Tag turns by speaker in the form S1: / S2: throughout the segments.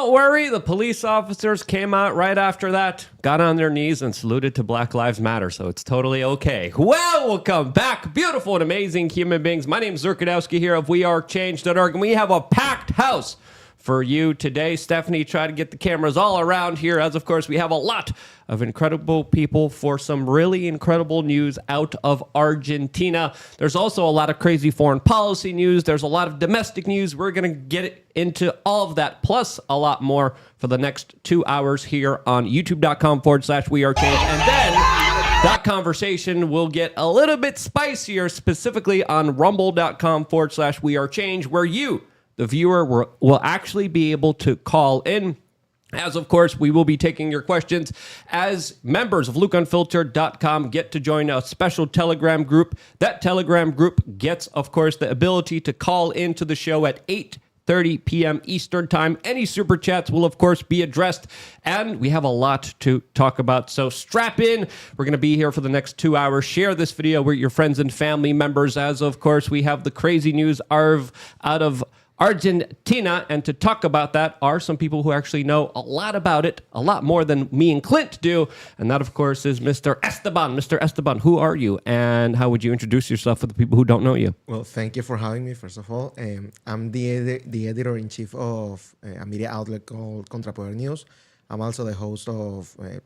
S1: don't worry, the police officers came out right after that, got on their knees and saluted to Black Lives Matter, so it's totally okay. Welcome back, beautiful and amazing human beings. My name is Zurkadowski here of WeAreChange.org, and we have a packed house for you today. Stephanie tried to get the cameras all around here, as of course we have a lot of incredible people for some really incredible news out of Argentina. There's also a lot of crazy foreign policy news. There's a lot of domestic news. We're going to get into all of that, plus a lot more for the next 2 hours here on youtube.com/WeAreChange. And then that conversation will get a little bit spicier, specifically on rumble.com/WeAreChange, where you, the viewer, will actually be able to call in. As, of course, we will be taking your questions as members of LukeUnfiltered.com get to join a special Telegram group. That Telegram group gets, of course, the ability to call into the show at 8:30 p.m. Eastern Time. Any super chats will, of course, be addressed, and we have a lot to talk about. So strap in. We're going to be here for the next 2 hours. Share this video with your friends and family members, as, of course, we have the crazy news out of Argentina, and to talk about that are some people who actually know a lot about it, a lot more than me and Clint do, and that, of course, is Mr. Esteban. Mr. Esteban, who are you, and how would you introduce yourself for the people who don't know you?
S2: Well, thank you for having me, first of all. I'm the editor-in-chief of a media outlet called Contrapoder News. I'm also the host of a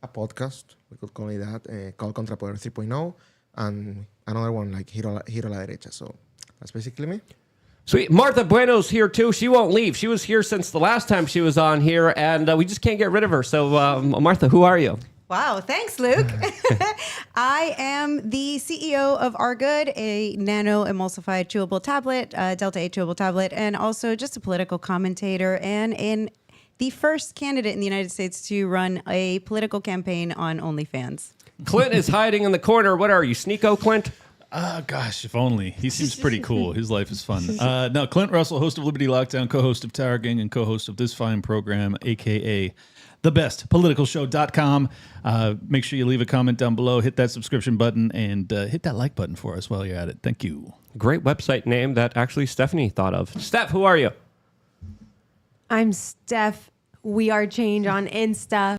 S2: podcast, we could call it that, called Contrapoder 3.0, and another one like Giro a la Derecha. So that's basically me.
S1: Sweet. Martha Bueno's here, too. She won't leave. She was here since the last time she was on here, and we just can't get rid of her. So, Martha, who are you?
S3: Wow, thanks, Luke. I am the CEO of Argood, a nano-emulsified chewable tablet, Delta-8 chewable tablet, and also just a political commentator and the first candidate in the United States to run a political campaign on OnlyFans.
S1: Clint is hiding in the corner. What are you, Sneeko, Clint?
S4: Gosh, if only. He seems pretty cool. His life is fun. No, Clint Russell, host of Liberty Lockdown, co-host of Tower Gang, and co-host of this fine program, a.k.a. thebestpoliticalshow.com. Make sure you leave a comment down below, hit that subscription button, and hit that like button for us while you're at it. Thank you.
S1: Great website name that actually Stephanie thought of. Steph, who are you?
S5: I'm Steph. We Are Change on Insta.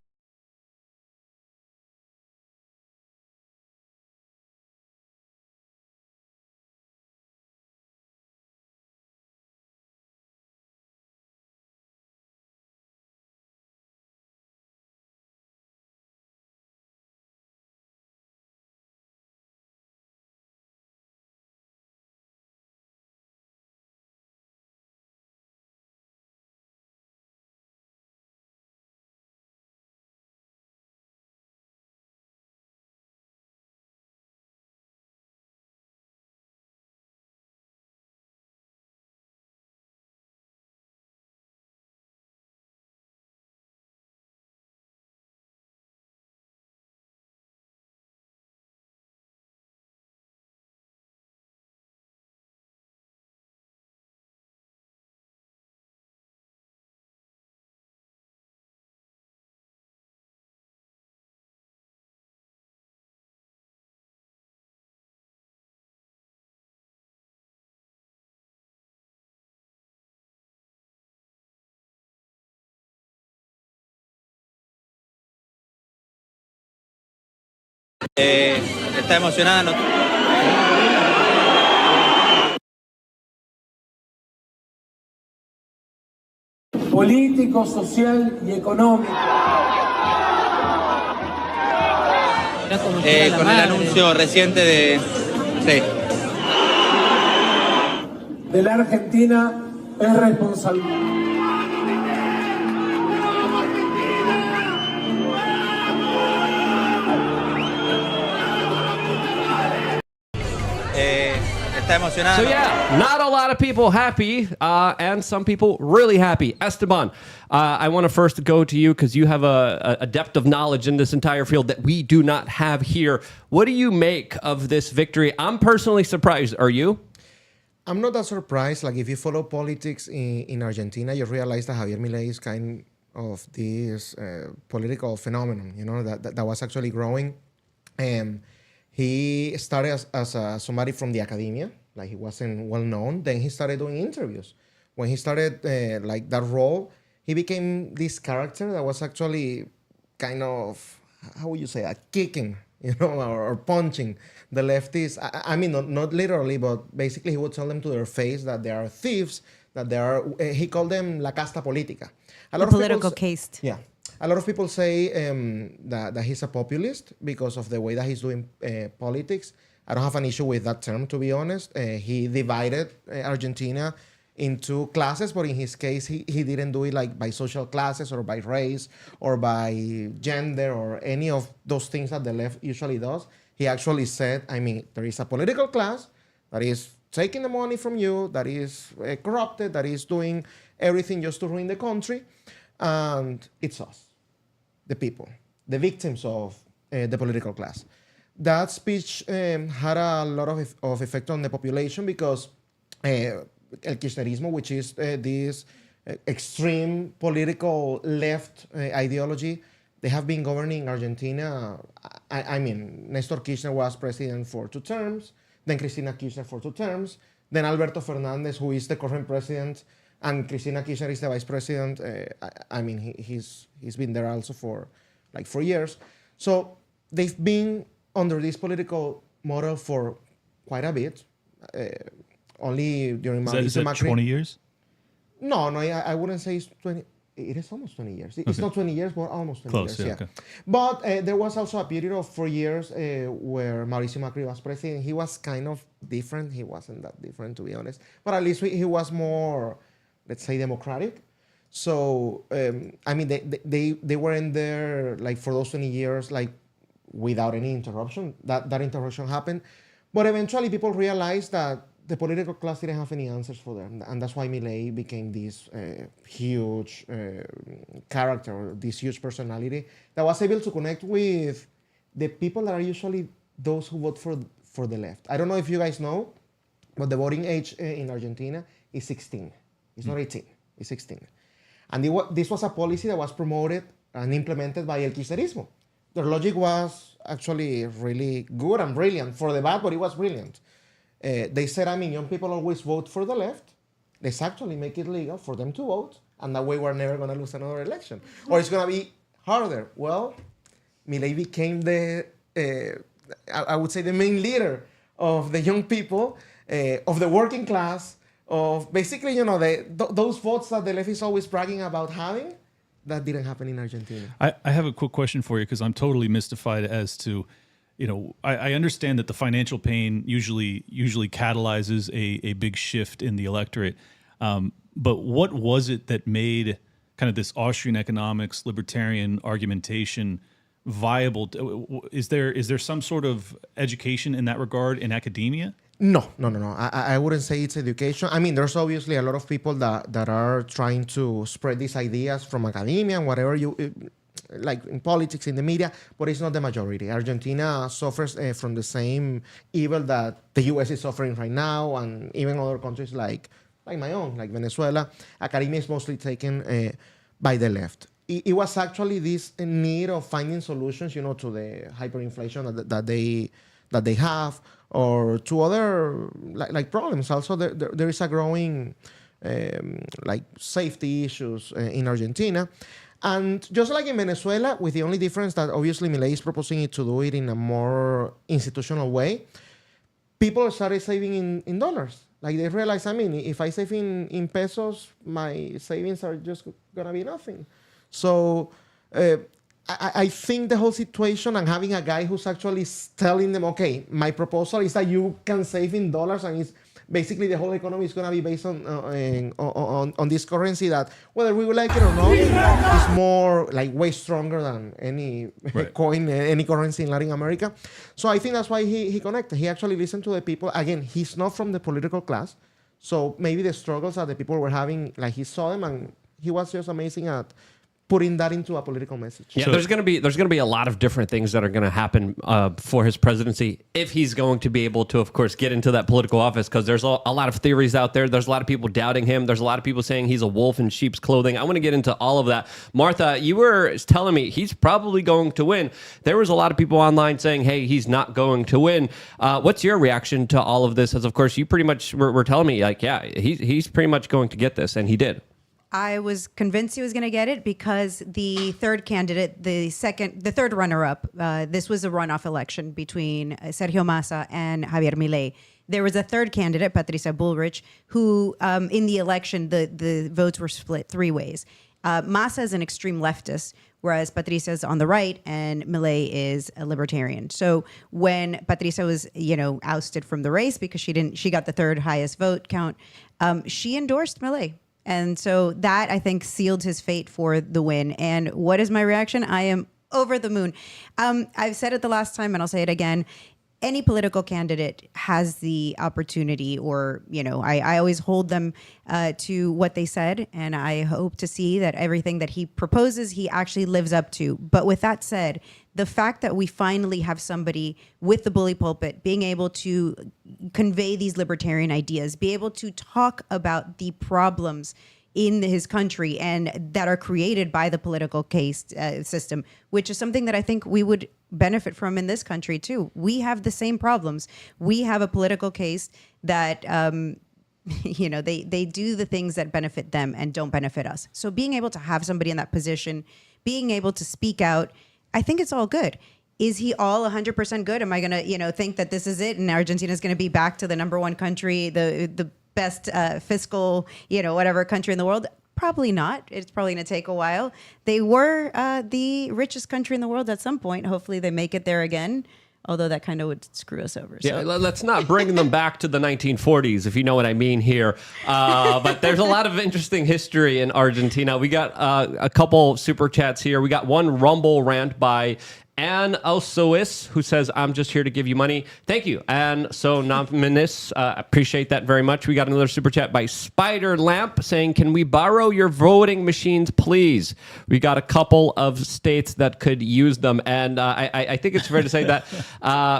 S6: Está emocionada.
S7: Político, social y económico.
S6: Con el anuncio reciente
S7: de la Argentina es responsable.
S6: Está emocionada.
S1: So yeah, not a lot of people happy, and some people really happy. Esteban, I want to first go to you because you have a depth of knowledge in this entire field that we do not have here. What do you make of this victory? I'm personally surprised. Are you?
S2: I'm not that surprised. Like, if you follow politics in Argentina, you realize that Javier Milei is kind of this political phenomenon, you know, that was actually growing. He started as somebody from the academia, like he wasn't well known. Then he started doing interviews. When he started like that role, he became this character that was actually kind of, how would you say, kicking, or punching the leftists. I mean, not literally, but basically he would tell them to their face that they are thieves, that they are, he called them la casta politica. A lot of
S3: Political
S2: people
S3: caste.
S2: Yeah. A lot of people say that he's a populist because of the way that he's doing politics. I don't have an issue with that term, to be honest. He divided Argentina into classes, but in his case, he didn't do it like by social classes or by race or by gender or any of those things that the left usually does. He actually said, I mean, there is a political class that is taking the money from you, that is corrupted, that is doing everything just to ruin the country, and it's us, the people, the victims of the political class. That speech had a lot of effect on the population because El Kirchnerismo, which is this extreme political left ideology, they have been governing Argentina. I mean, Néstor Kirchner was president for 2 terms, then Cristina Kirchner for 2 terms, then Alberto Fernández, who is the current president, and Cristina Kirchner is the vice president. I mean, he's been there also for like 4 years. So they've been under this political model for quite a bit. Only during
S4: Is that 20 years?
S2: No, I wouldn't say it's 20. It is almost 20 years. It's not 20 years, but almost 20
S4: Close,
S2: years.
S4: yeah, okay.
S2: But there was also a period of 4 years where Mauricio Macri was president. He was kind of different. He wasn't that different, to be honest. But at least he was more, let's say, democratic. So, I mean, they were in there, like, for those 20 years, like, without any interruption. That interruption happened. But eventually people realized that the political class didn't have any answers for them. And that's why Milei became this huge character, this huge personality that was able to connect with the people that are usually those who vote for the left. I don't know if you guys know, but the voting age in Argentina is 16. It's not 18, it's 16. And this was a policy that was promoted and implemented by El Kirchnerismo. Their logic was actually really good and brilliant. For the bad, but it was brilliant. They said, I mean, young people always vote for the left. Let's actually make it legal for them to vote. And that way we're never going to lose another election. Or it's going to be harder. Well, Milei became I would say, the main leader of the young people, of the working class, of basically, those votes that the left is always bragging about having. That didn't happen in Argentina.
S4: I have a quick question for you because I'm totally mystified as to, I understand that the financial pain usually catalyzes a big shift in the electorate. But what was it that made kind of this Austrian economics, libertarian argumentation viable? Is there some sort of education in that regard in academia?
S2: No. I wouldn't say it's education. I mean, there's obviously a lot of people that are trying to spread these ideas from academia and whatever like in politics, in the media, but it's not the majority. Argentina suffers from the same evil that the US is suffering right now, and even other countries like my own, like Venezuela. Academia is mostly taken by the left. It was actually this need of finding solutions, to the hyperinflation that they have, or to other like problems. Also, there is a growing like safety issues in Argentina. And just like in Venezuela, with the only difference that obviously Milei is proposing it to do it in a more institutional way, people started saving in dollars. Like they realized, I mean, if I save in pesos, my savings are just gonna be nothing. So I think the whole situation and having a guy who's actually telling them, okay, my proposal is that you can save in dollars, and it's basically the whole economy is going to be based on this currency that, whether we would like it or not, is more like way stronger than any coin, any currency in Latin America. So I think that's why he connected. He actually listened to the people. Again, he's not from the political class, so maybe the struggles that the people were having, like he saw them, and he was just amazing at putting that into a political message.
S1: Yeah, so there's going to be a lot of different things that are going to happen for his presidency if he's going to be able to, of course, get into that political office, because there's a lot of theories out there. There's a lot of people doubting him. There's a lot of people saying he's a wolf in sheep's clothing. I want to get into all of that. Martha, you were telling me he's probably going to win. There was a lot of people online saying, hey, he's not going to win. What's your reaction to all of this? As, of course, you pretty much were telling me, like, yeah, he's pretty much going to get this, and he did.
S3: I was convinced he was going to get it because the third candidate, the third runner-up, this was a runoff election between Sergio Massa and Javier Milei. There was a third candidate, Patricia Bullrich, who in the election, the votes were split three ways. Massa is an extreme leftist, whereas Patricia is on the right and Milei is a libertarian. So when Patricia was, ousted from the race because she got the third highest vote count, she endorsed Milei. And so that, I think, sealed his fate for the win. And what is my reaction? I am over the moon. I've said it the last time, and I'll say it again. Any political candidate has the opportunity, or, I always hold them to what they said. And I hope to see that everything that he proposes, he actually lives up to. But with that said, the fact that we finally have somebody with the bully pulpit being able to convey these libertarian ideas, be able to talk about the problems in his country and that are created by the political caste system, which is something that I think we would benefit from in this country too. We have the same problems. We have a political caste that, they do the things that benefit them and don't benefit us. So being able to have somebody in that position, being able to speak out, I think it's all good. Is he all 100% good? Am I going to, think that this is it and Argentina is going to be back to the number one country, the best fiscal, whatever country in the world? Probably not. It's probably going to take a while. They were the richest country in the world at some point. Hopefully they make it there again. Although that kind of would screw us over.
S1: Yeah, let's not bring them back to the 1940s, if you know what I mean here. But there's a lot of interesting history in Argentina. We got a couple super chats here. We got one Rumble rant by Anne Osois, who says, I'm just here to give you money. Thank you, Anne Sonominis. Appreciate that very much. We got another super chat by Spider Lamp saying, can we borrow your voting machines, please? We got a couple of states that could use them. And I think it's fair to say that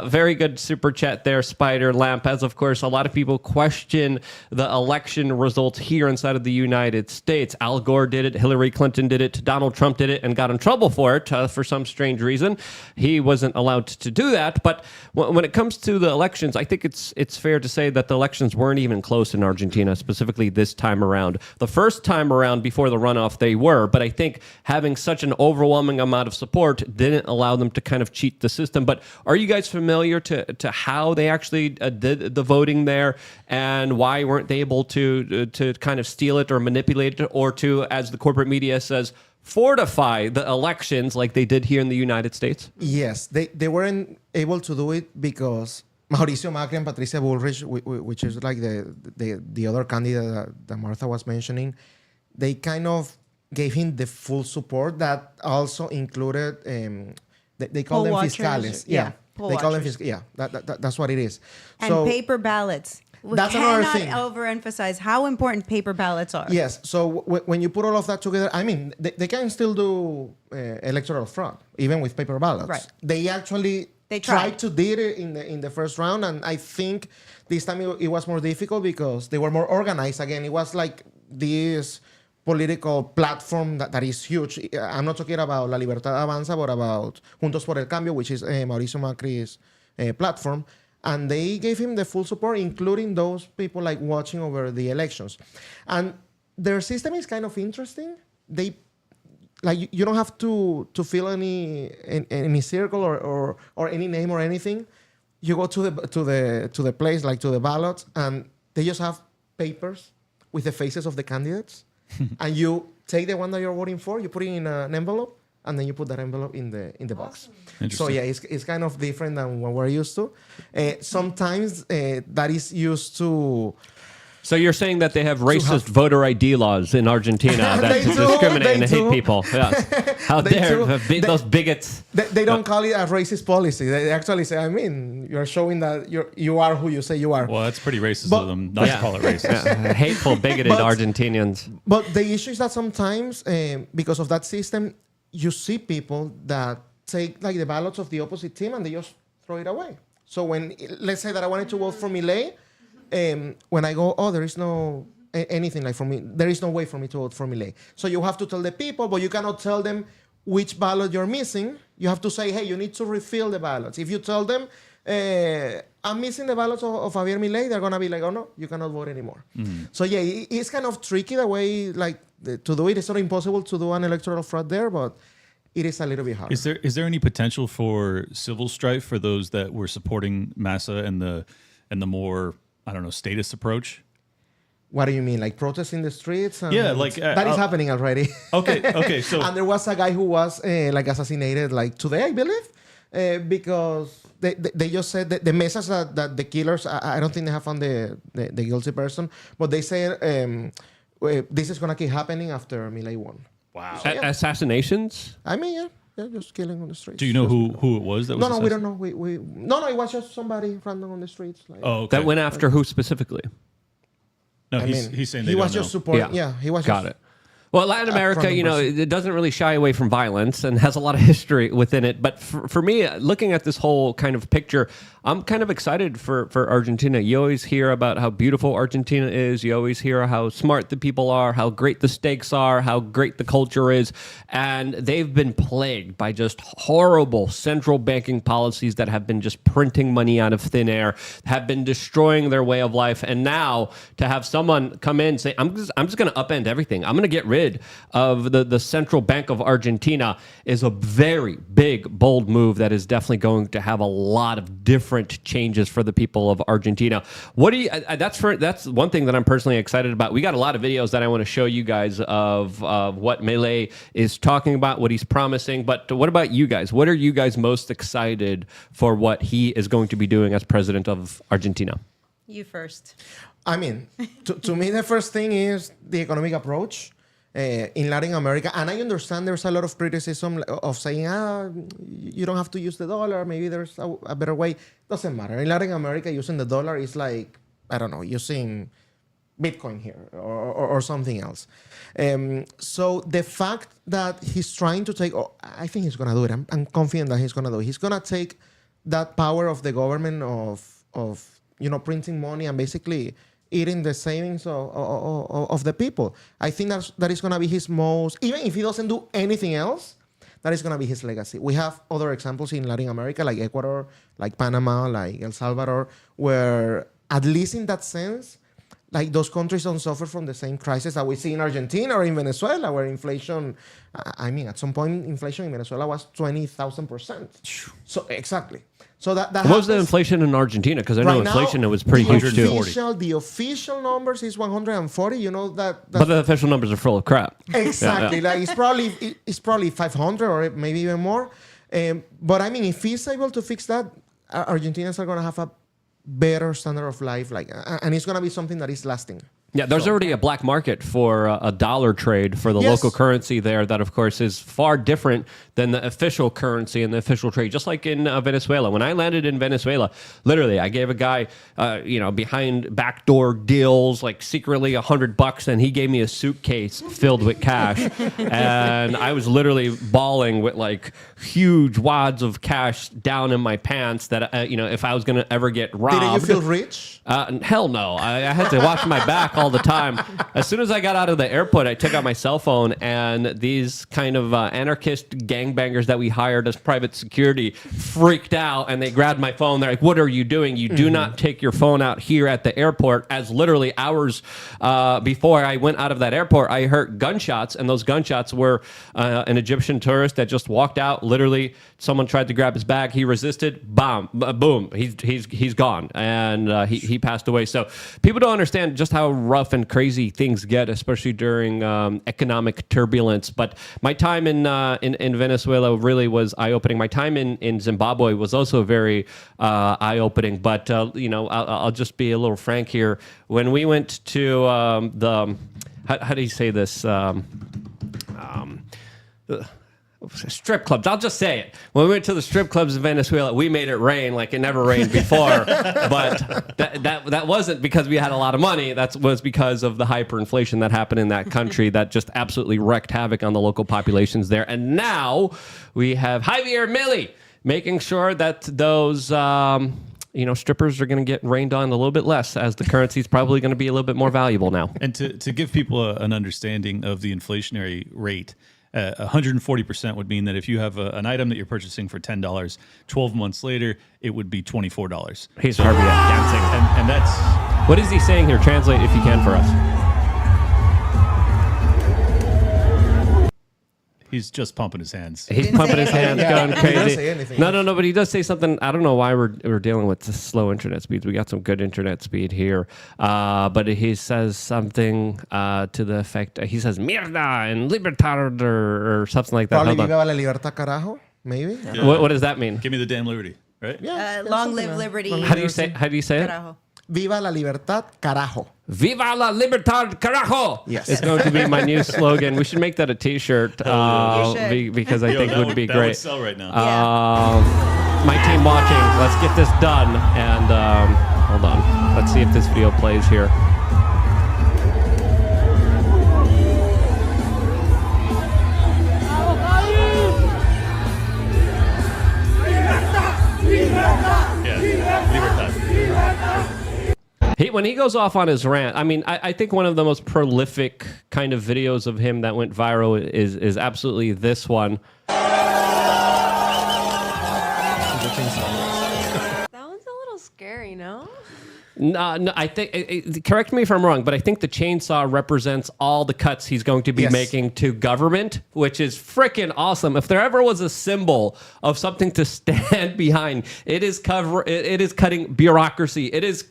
S1: very good super chat there, Spider Lamp, as of course, a lot of people question the election results here inside of the United States. Al Gore did it, Hillary Clinton did it, Donald Trump did it, and got in trouble for it for some strange reason. He wasn't allowed to do that. But when it comes to the elections, I think it's fair to say that the elections weren't even close in Argentina, specifically this time around. The first time around before the runoff, they were. But I think having such an overwhelming amount of support didn't allow them to kind of cheat the system. But are you guys familiar to how they actually did the voting there, and why weren't they able to kind of steal it or manipulate it, or to, as the corporate media says, fortify the elections like they did here in the United States?
S2: Yes, they weren't able to do it because Mauricio Macri and Patricia Bullrich, which is like the other candidate that Martha was mentioning, they kind of gave him the full support that also included, they call them fiscales.
S3: Yeah.
S2: They call them fiscales. Yeah, that's what it is.
S3: And
S2: so,
S3: paper ballots. We
S2: that's another thing.
S3: cannot overemphasize how important paper ballots are.
S2: Yes. So when you put all of that together, I mean, they can still do electoral fraud, even with paper ballots.
S3: Right.
S2: They actually tried to do it in the first round, and I think this time it was more difficult because they were more organized. Again, it was like this political platform that is huge. I'm not talking about La Libertad Avanza, but about Juntos por el Cambio, which is Mauricio Macri's platform. And they gave him the full support, including those people like watching over the elections. And their system is kind of interesting. They, like, you don't have to fill any circle or any name or anything. You go to the place, like to the ballots, and they just have papers with the faces of the candidates, and you take the one that you're voting for, you put it in an envelope, and then you put that envelope in the box. So yeah, it's kind of different than what we're used to. Sometimes that is used to.
S1: So you're saying that they have racist voter ID laws in Argentina that discriminate and hate people? Yes. How dare those bigots?
S2: They don't call it a racist policy. They actually say, I mean, you're showing that you are who you say you are.
S4: Well, that's pretty racist of them not to call it racist.
S1: Hateful, bigoted Argentinians.
S2: But the issue is that sometimes, because of that system, you see people that take like the ballots of the opposite team and they just throw it away. So when, let's say that I wanted to vote for Milei, when I go, there is no anything like for me, there is no way for me to vote for Milei. So you have to tell the people, but you cannot tell them which ballot you're missing. You have to say, hey, you need to refill the ballots. If you tell them, I'm missing the ballots of Javier Milei, they're going to be like, oh no, you cannot vote anymore. Mm-hmm. So yeah, it's kind of tricky the way like to do it. It's not impossible to do an electoral fraud there, but it is a little bit hard.
S4: Is there any potential for civil strife for those that were supporting Massa and the more, I don't know, statist approach?
S2: What do you mean, like protests in the streets?
S4: Yeah, like
S2: that is happening already.
S4: Okay. So
S2: and there was a guy who was like assassinated like today, I believe, because they just said that the message that the killers. I don't think they have found the guilty person, but they said this is gonna keep happening after Milei won.
S4: wow.
S2: So, yeah.
S1: Assassinations?
S2: I mean, yeah, just killing on the streets.
S4: Do you know who it was that was?
S2: No, we don't know. No, it was just somebody random on the streets. Like,
S4: Oh, okay.
S1: That went after who specifically?
S4: No,
S2: I mean,
S4: he's saying
S2: he
S4: they
S2: was
S4: don't
S2: just
S4: know.
S2: supporting. Yeah, he was.
S1: Got
S2: just,
S1: it. Well, Latin America,
S2: random
S1: you know,
S2: person.
S1: it doesn't really shy away from violence and has a lot of history within it. But for me, looking at this whole kind of picture, I'm kind of excited for Argentina. You always hear about how beautiful Argentina is. You always hear how smart the people are, how great the steaks are, how great the culture is. And they've been plagued by just horrible central banking policies that have been just printing money out of thin air, have been destroying their way of life. And now to have someone come in and say, I'm just going to upend everything. I'm going to get rid of the Central Bank of Argentina is a very big, bold move that is definitely going to have a lot of different changes for the people of Argentina. What do you? That's one thing that I'm personally excited about. We got a lot of videos that I want to show you guys of what Milei is talking about, what he's promising. But what about you guys? What are you guys most excited for what he is going to be doing as president of Argentina?
S3: You first.
S2: I mean, to me, the first thing is the economic approach. In Latin America, and I understand there's a lot of criticism of saying, you don't have to use the dollar, maybe there's a better way. Doesn't matter. In Latin America, using the dollar is like, I don't know, using Bitcoin here or something else. So the fact that he's trying to take, I think he's going to do it. I'm confident that he's going to do it. He's going to take that power of the government of printing money and basically eating the savings of the people. I think that is going to be his most, even if he doesn't do anything else, that is going to be his legacy. We have other examples in Latin America, like Ecuador, like Panama, like El Salvador, where at least in that sense, like those countries don't suffer from the same crisis that we see in Argentina or in Venezuela, where inflation, I mean, at some point, inflation in Venezuela was 20,000%. So exactly. So that
S1: what was the inflation in Argentina? Because I know
S2: right
S1: inflation
S2: now,
S1: it was pretty huge too.
S2: The official numbers is 140. You know that.
S1: But the official numbers are full of crap.
S2: Exactly. Like it's probably 500 or maybe even more. But I mean, if he's able to fix that, Argentinians are going to have a better standard of life, and it's going to be something that is lasting.
S1: Yeah, there's already a black market for a dollar trade for the
S2: Yes.
S1: local currency there that, of course, is far different than the official currency and the official trade, just like in Venezuela. When I landed in Venezuela, literally, I gave a guy, behind backdoor deals, like secretly $100, and he gave me a suitcase filled with cash. And I was literally bawling with like huge wads of cash down in my pants that, if I was going to ever get robbed.
S2: Didn't you feel rich?
S1: Hell no. I had to watch my back all the time. As soon as I got out of the airport, I took out my cell phone, and these kind of anarchist gangbangers that we hired as private security freaked out, and they grabbed my phone. They're like, "What are you doing? You do not take your phone out here at the airport." As literally hours before I went out of that airport, I heard gunshots, and those gunshots were an Egyptian tourist that just walked out. Literally, someone tried to grab his bag. He resisted. Bomb. Boom. He's gone, and he passed away. So people don't understand just how rough and crazy things get, especially during economic turbulence. But my time in Venezuela really was eye-opening. My time in Zimbabwe was also very eye-opening. But I'll just be a little frank here. When we went to how do you say this? Strip clubs. I'll just say it. When we went to the strip clubs in Venezuela, we made it rain like it never rained before. But that wasn't because we had a lot of money. That was because of the hyperinflation that happened in that country that just absolutely wreaked havoc on the local populations there. And now we have Javier Milei making sure that those strippers are going to get rained on a little bit less, as the currency is probably going to be a little bit more valuable now.
S4: And to give people an understanding of the inflationary rate, 140% would mean that if you have an item that you're purchasing for $10, 12 months later, it would be $24.
S1: He's Harvey dancing.
S4: And that's...
S1: What is he saying here? Translate if you can for us.
S4: He's just pumping his hands.
S1: He's
S3: Didn't
S1: pumping
S3: say
S1: his hands,
S2: anything.
S1: going
S2: Yeah, he doesn't
S1: crazy.
S2: say anything.
S1: No, but he does say something. I don't know why we're dealing with this slow internet speeds. We got some good internet speed here, but he says something to the effect. He says "mierda" and "libertad" or something like that.
S2: Probably
S1: Hold
S2: viva
S1: on.
S2: la libertad, carajo. Maybe.
S4: Yeah.
S1: What does that mean?
S4: Give me the damn liberty, right?
S3: Long live liberty.
S1: How do you say it?
S3: Carajo.
S2: Viva la libertad, carajo.
S1: Viva la libertad, carajo!
S2: Yes.
S1: It's going to be my new slogan. We should make that a T-shirt
S3: You should.
S1: because I think
S4: that
S1: would be
S4: that
S1: great.
S4: would sell right now.
S1: My team watching. Let's get this done. And hold on. Let's see if this video plays here. When he goes off on his rant, I mean, I think one of the most prolific kind of videos of him that went viral is absolutely this one.
S5: That one's a little scary, no?
S1: No, I think, correct me if I'm wrong, but I think the chainsaw represents all the cuts he's going to be
S2: Yes.
S1: making to government, which is freaking awesome. If there ever was a symbol of something to stand behind, it is cutting bureaucracy. It is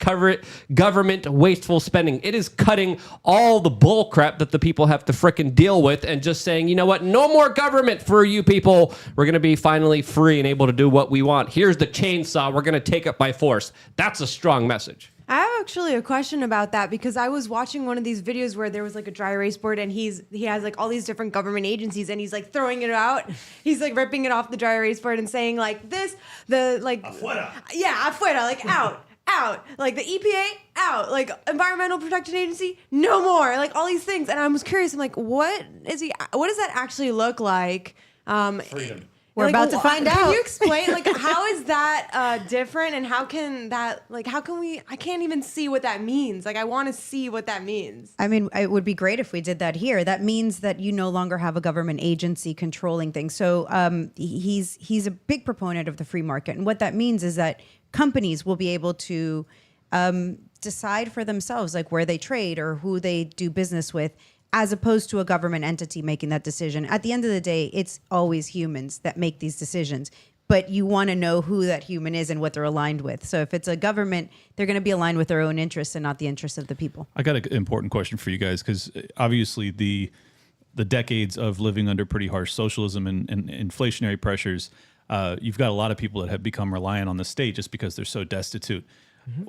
S1: government wasteful spending. It is cutting all the bull crap that the people have to freaking deal with and just saying, you know what, no more government for you people. We're going to be finally free and able to do what we want. Here's the chainsaw. We're going to take it by force. That's a strong message.
S5: I have actually a question about that because I was watching one of these videos where there was like a dry erase board and he has like all these different government agencies and he's like throwing it out. He's like ripping it off the dry erase board and saying like afuera. Yeah, afuera, like out. Like the EPA, out. Like Environmental Protection Agency, no more. Like all these things. And I was curious, I'm like, what does that actually look like?
S4: Freedom.
S3: We're about to find out.
S5: Can you explain, like, how is that different, and how can we? I can't even see what that means. Like, I want to see what that means.
S3: I mean, it would be great if we did that here. That means that you no longer have a government agency controlling things. So he's a big proponent of the free market. And what that means is that companies will be able to decide for themselves, like where they trade or who they do business with, as opposed to a government entity making that decision. At the end of the day, it's always humans that make these decisions. But you want to know who that human is and what they're aligned with. So if it's a government, they're going to be aligned with their own interests and not the interests of the people.
S4: I got an important question for you guys because obviously the decades of living under pretty harsh socialism and inflationary pressures, you've got a lot of people that have become reliant on the state just because they're so destitute.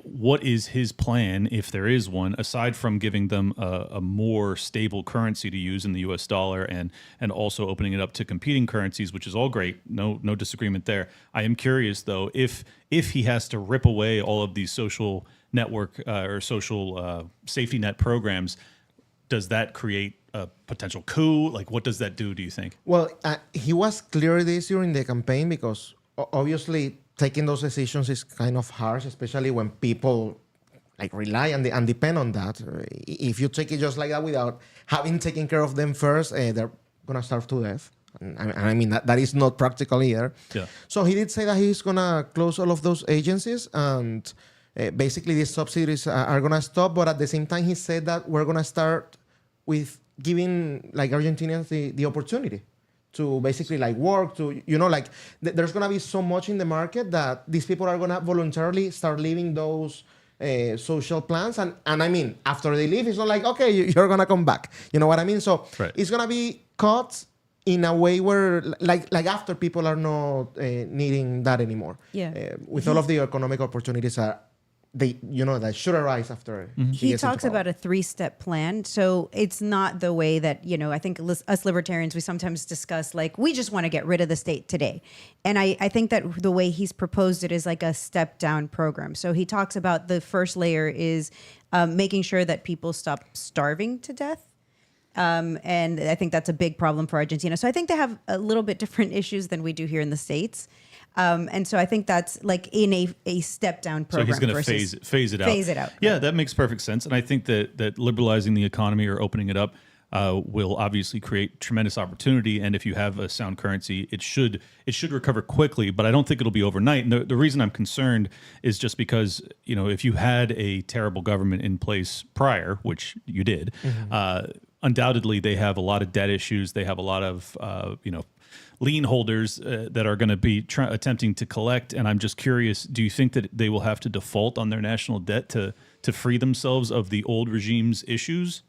S4: What is his plan, if there is one, aside from giving them a more stable currency to use in the U.S. dollar and also opening it up to competing currencies, which is all great, no disagreement there. I am curious though, if he has to rip away all of these social network or social safety net programs, does that create a potential coup? Like, what does that do you think?
S2: Well, he was clear this during the campaign because obviously taking those decisions is kind of harsh, especially when people like rely and depend on that. If you take it just like that without having taken care of them first, they're gonna starve to death. And I mean that is not practical either.
S4: Yeah.
S2: So he did say that he's gonna close all of those agencies and basically these subsidies are gonna stop. But at the same time, he said that we're gonna start with giving like Argentinians the opportunity to basically like work to, you know, like there's going to be so much in the market that these people are going to voluntarily start leaving those social plans. And I mean, after they leave, it's not like, okay, you're going to come back. You know what I mean? So
S4: right.
S2: It's going to be cut in a way where like after people are not needing that anymore.
S3: Yeah.
S2: With all of the economic opportunities that should arise after.
S3: He talks about a 3-step plan. So it's not the way that, I think us libertarians, we sometimes discuss, like, we just want to get rid of the state today. And I think that the way he's proposed it is like a step-down program. So he talks about the first layer is making sure that people stop starving to death. And I think that's a big problem for Argentina. So I think they have a little bit different issues than we do here in the States. And so I think that's like in a step down program.
S4: So he's going to phase it out.
S3: Phase it out.
S4: Yeah, that makes perfect sense. And I think that liberalizing the economy or opening it up will obviously create tremendous opportunity. And if you have a sound currency, it should recover quickly. But I don't think it'll be overnight. And the reason I'm concerned is just because, if you had a terrible government in place prior, which you did, undoubtedly they have a lot of debt issues. They have a lot of lien holders that are going to be attempting to collect. And I'm just curious, do you think that they will have to default on their national debt to free themselves of the old regime's issues?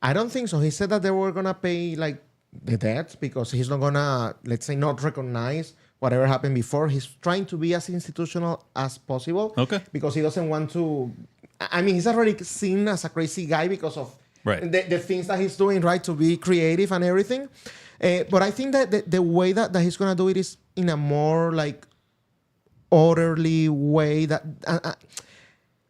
S2: I don't think so. He said that they were gonna pay like the debt because he's not gonna, let's say, not recognize whatever happened before. He's trying to be as institutional as possible.
S4: Okay.
S2: Because he doesn't want to. I mean, he's already seen as a crazy guy because of the things that he's doing, right, to be creative and everything. But I think that the way that he's gonna do it is in a more like orderly way.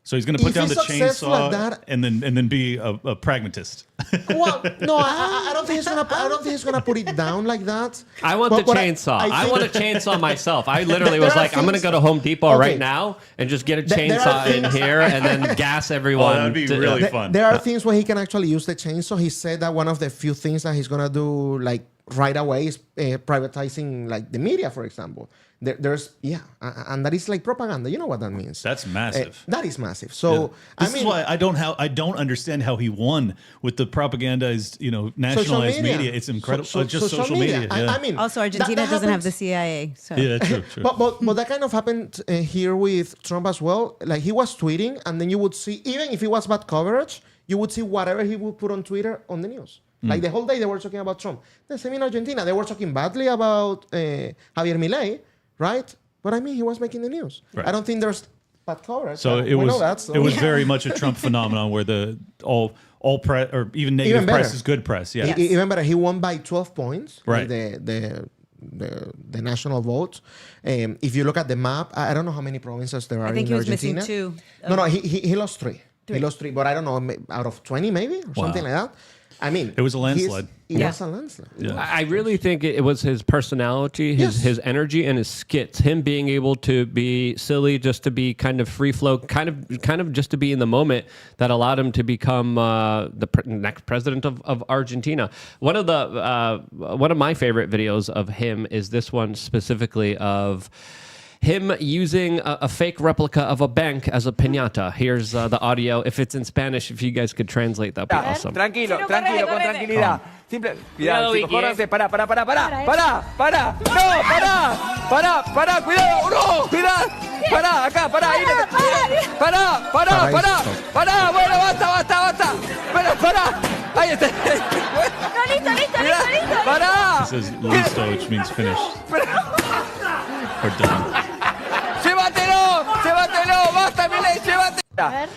S4: So he's going to put down the
S2: successful
S4: chainsaw
S2: at that,
S4: and then be a pragmatist.
S2: Well, no, I don't think he's gonna put it down like that.
S1: I want the chainsaw. I want a chainsaw myself. I literally was like, I'm going to go to Home Depot right now and just get a chainsaw in here and then gas everyone.
S4: That'd be really fun.
S2: There are things where he can actually use the chainsaw. He said that one of the few things that he's gonna do like right away is privatizing like the media, for example. And that is like propaganda. You know what that means?
S4: That's massive.
S2: That is massive. So
S4: this is why I don't understand how he won with the propagandized, nationalized media. It's incredible. Just social media.
S2: I mean,
S3: Also, Argentina doesn't have the CIA. So.
S4: Yeah, true.
S2: But that kind of happened here with Trump as well. Like he was tweeting, and then you would see, even if it was bad coverage, you would see whatever he would put on Twitter on the news. Like the whole day they were talking about Trump. The same in Argentina. They were talking badly about Javier Milei, right? But I mean, he was making the news.
S4: Right.
S2: I don't think there's bad coverage.
S4: So it was very much a Trump phenomenon where the all press or even negative press is good press. Yeah,
S2: even better. He won by 12 points.
S4: Right.
S2: The national vote. If you look at the map, I don't know how many provinces there are in Argentina.
S3: I think he was missing 2.
S2: No, he lost 3. He lost 3, but I don't know, out of 20 maybe or something like that. I mean,
S4: it was a landslide.
S2: It was a landslide.
S4: Yeah.
S1: I really think it was his personality, his energy, and his skits. Him being able to be silly, just to be kind of free flow, kind of just to be in the moment, that allowed him to become the next president of Argentina. One of my favorite videos of him is this one specifically of him using a fake replica of a bank as a piñata. Here's the audio. If it's in Spanish, if you guys could translate, that'd be awesome.
S8: Tranquilo, con tranquilidad. Simple, cuidado, chicos, córranse, pará. No, pará, cuidado, no, cuidado. Pará, acá, pará, ahí. Pará, bueno, basta. Pará. Ahí está.
S5: Listo.
S8: Pará.
S4: It says listo, which means finished or done. Llévatelo, basta, Milei, llévatelo.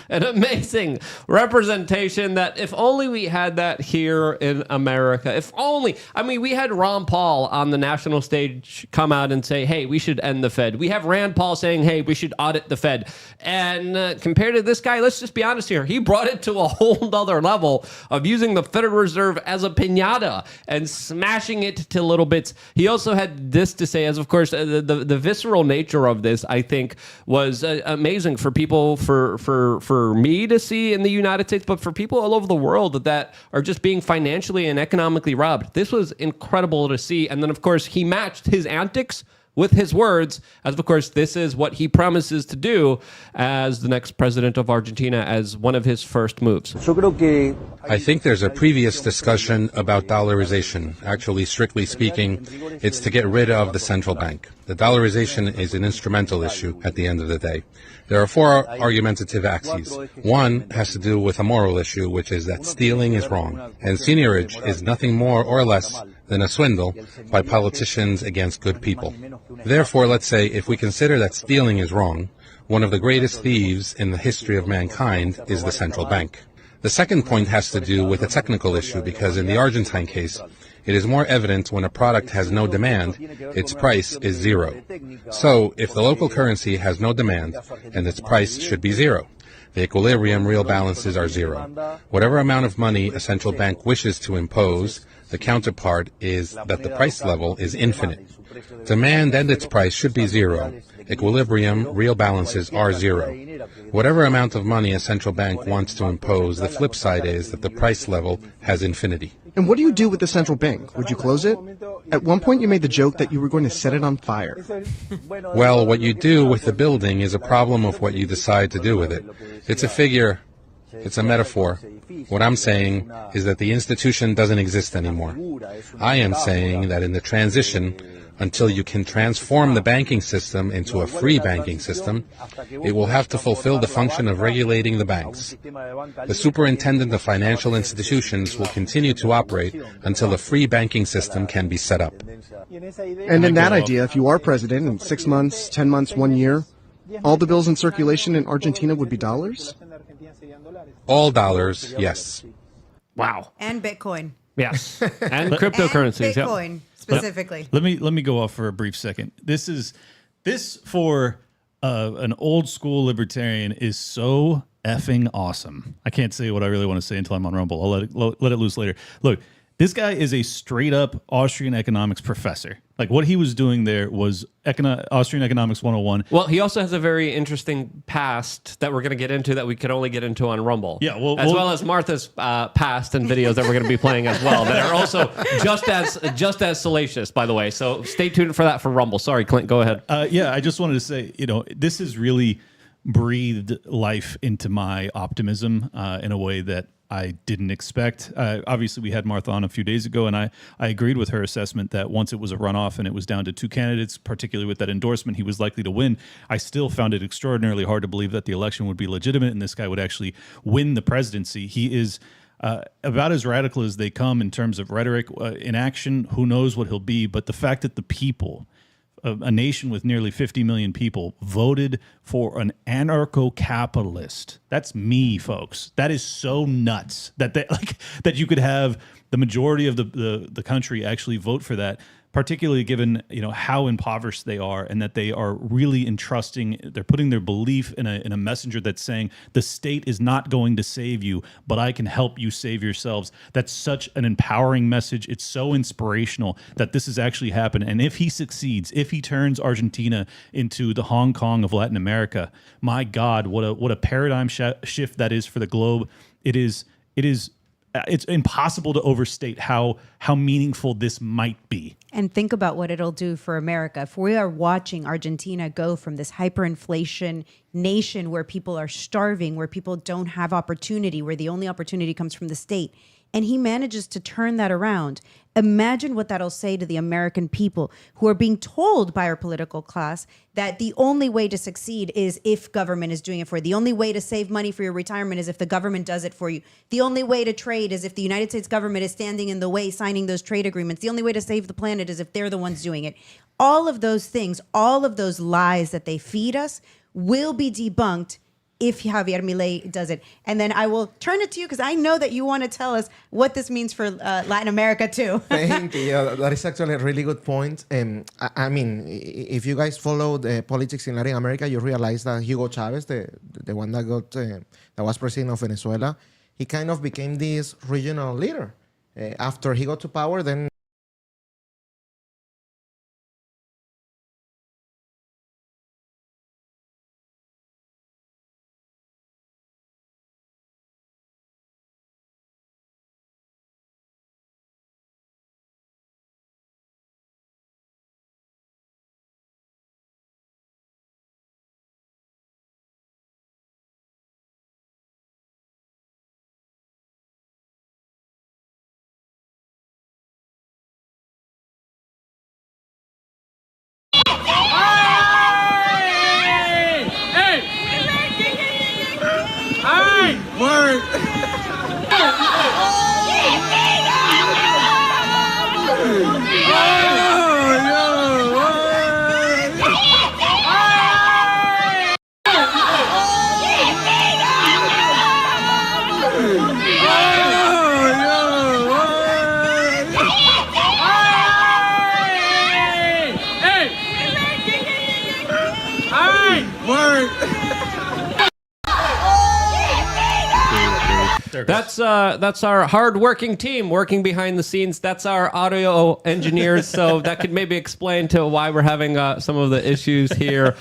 S1: An amazing representation that if only we had that here in America. If only. I mean, we had Ron Paul on the national stage come out and say, hey, we should end the Fed. We have Rand Paul saying, hey, we should audit the Fed. And compared to this guy, let's just be honest here. He brought it to a whole other level of using the Federal Reserve as a piñata and smashing it to little bits. He also had this to say, as of course, the visceral nature of this, I think, was amazing for people, for me to see in the United States, but for people all over the world that are just being financially and economically robbed. This was incredible to see. And then, of course, he matched his antics with his words, as of course, this is what he promises to do as the next president of Argentina as one of his first moves.
S9: I think there's a previous discussion about dollarization. Actually, strictly speaking, it's to get rid of the central bank. The dollarization is an instrumental issue at the end of the day. There are 4 argumentative axes. One has to do with a moral issue, which is that stealing is wrong. And seigniorage is nothing more or less than a swindle by politicians against good people. Therefore, let's say if we consider that stealing is wrong, one of the greatest thieves in the history of mankind is the central bank. The second point has to do with a technical issue, because in the Argentine case, it is more evident when a product has no demand, its price is 0. So, if the local currency has no demand, and its price should be 0. The equilibrium real balances are 0. Whatever amount of money a central bank wishes to impose, the counterpart is that the price level is infinite. Demand and its price should be 0. Equilibrium, real balances are 0. Whatever amount of money a central bank wants to impose, the flip side is that the price level has infinity.
S10: And what do you do with the central bank? Would you close it? At one point you made the joke that you were going to set it on fire.
S9: Well, what you do with the building is a problem of what you decide to do with it. It's a figure It's a metaphor. What I'm saying is that the institution doesn't exist anymore. I am saying that in the transition, until you can transform the banking system into a free banking system, it will have to fulfill the function of regulating the banks. The superintendent of financial institutions will continue to operate until a free banking system can be set up.
S10: And in that idea, if you are president in 6 months, 10 months, 1 year, all the bills in circulation in Argentina would be dollars?
S9: All dollars, yes.
S1: Wow.
S3: And Bitcoin.
S1: Yes. And cryptocurrencies.
S3: And Bitcoin specifically.
S4: Let me go off for a brief second. This for an old school libertarian is so effing awesome. I can't say what I really want to say until I'm on Rumble. I'll let it loose later. Look, this guy is a straight up Austrian economics professor. Like what he was doing there was Austrian economics 101.
S1: Well, he also has a very interesting past that we're going to get into that we could only get into on Rumble.
S4: Yeah,
S1: as well as Martha's past and videos that we're going to be playing as well that are also just as salacious, by the way. So stay tuned for that for Rumble. Sorry, Clint, go ahead.
S4: Yeah, I just wanted to say, this has really breathed life into my optimism in a way that I didn't expect. Obviously, we had Martha on a few days ago, and I agreed with her assessment that once it was a runoff and it was down to 2 candidates, particularly with that endorsement, he was likely to win. I still found it extraordinarily hard to believe that the election would be legitimate and this guy would actually win the presidency. He is about as radical as they come in terms of rhetoric. In action, who knows what he'll be, but the fact that the people, a nation with nearly 50 million people, voted for an anarcho-capitalist. That's me, folks. That is so nuts that that you could have the majority of the country actually vote for that, particularly given how impoverished they are and that they are really entrusting. They're putting their belief in a messenger that's saying the state is not going to save you, but I can help you save yourselves. That's such an empowering message. It's so inspirational that this has actually happened. And if he succeeds, if he turns Argentina into the Hong Kong of Latin America, my God, what a paradigm shift that is for the globe. It's impossible to overstate how meaningful this might be.
S3: And think about what it'll do for America. If we are watching Argentina go from this hyperinflation nation where people are starving, where people don't have opportunity, where the only opportunity comes from the state, and he manages to turn that around, imagine what that'll say to the American people who are being told by our political class that the only way to succeed is if government is doing it for you. The only way to save money for your retirement is if the government does it for you. The only way to trade is if the United States government is standing in the way, signing those trade agreements. The only way to save the planet is if they're the ones doing it. All of those things, all of those lies that they feed us will be debunked if Javier Milei does it. And then I will turn it to you because I know that you want to tell us what this means for Latin America too.
S2: Thank you. Yeah, that is actually a really good point. I mean, if you guys follow the politics in Latin America, you realize that Hugo Chavez, the one that was president of Venezuela, he kind of became this regional leader. After he got to power, then
S1: That's our hard-working team working behind the scenes. That's our audio engineers. So that could maybe explain to why we're having some of the issues here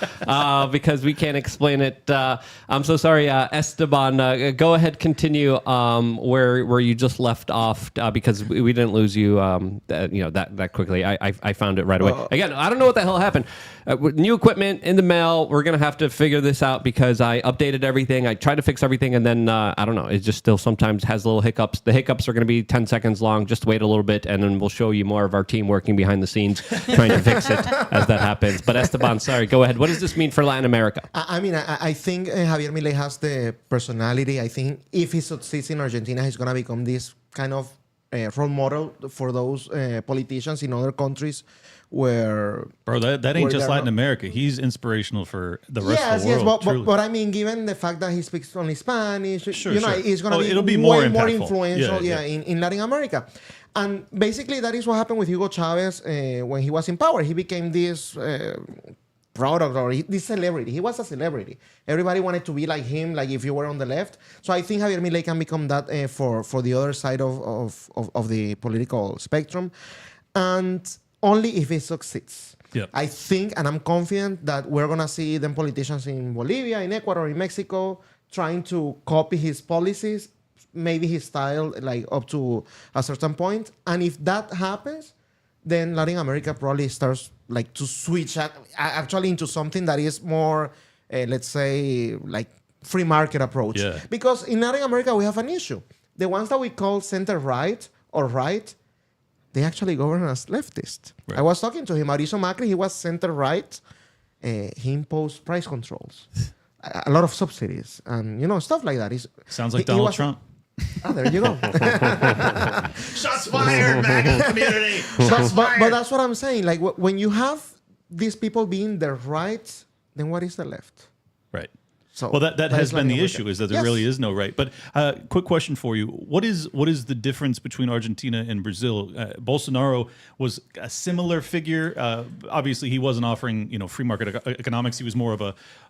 S1: because we can't explain it. I'm so sorry, Esteban. Go ahead, continue where you just left off because we didn't lose you. That quickly. I found it right away. Again, I don't know what the hell happened. with new equipment in the mail. We're going to have to figure this out because I updated everything. I tried to fix everything, and then I don't know. It just still sometimes has little hiccups. The hiccups are going to be 10 seconds long. Just wait a little bit, and then we'll show you more of our team working behind the scenes trying to fix it as that happens. But Esteban, sorry, go ahead. What does this mean for Latin America?
S2: I think Javier Milei has the personality. I think if he succeeds in Argentina, he's going to become this kind of role model for those politicians in other countries where...
S4: Bro, that ain't just Latin America. He's inspirational for the rest of the world.
S2: But I mean, given the fact that he speaks only Spanish,
S4: sure.
S2: It's going to be
S4: more
S2: influential in Latin America. And basically, that is what happened with Hugo Chavez when he was in power. He became this... product or this celebrity. He was a celebrity. Everybody wanted to be like him, like if you were on the left. So I think Javier Milei can become that for the other side of the political spectrum. And only if he succeeds.
S4: Yep.
S2: I think, and I'm confident that we're going to see them politicians in Bolivia, in Ecuador, in Mexico, trying to copy his policies, maybe his style, like up to a certain point. And if that happens, then Latin America probably starts like to switch actually into something that is more, let's say, like free market approach.
S4: Yeah.
S2: Because in Latin America, we have an issue. The ones that we call center-right or right, they actually govern as leftist. Right. I was talking to him, Mauricio Macri, he was center-right. He imposed price controls, a lot of subsidies, and stuff like that.
S4: Sounds like Donald Trump.
S2: There you go.
S11: Shots fired, MAGA community.
S2: But that's what I'm saying. Like when you have these people being the right, then what is the left?
S4: Right.
S2: So
S4: well, that has been the issue, is that there really is no right. But quick question for you: what is the difference between Argentina and Brazil? Bolsonaro was a similar figure. Obviously, he wasn't offering free market economics. He was more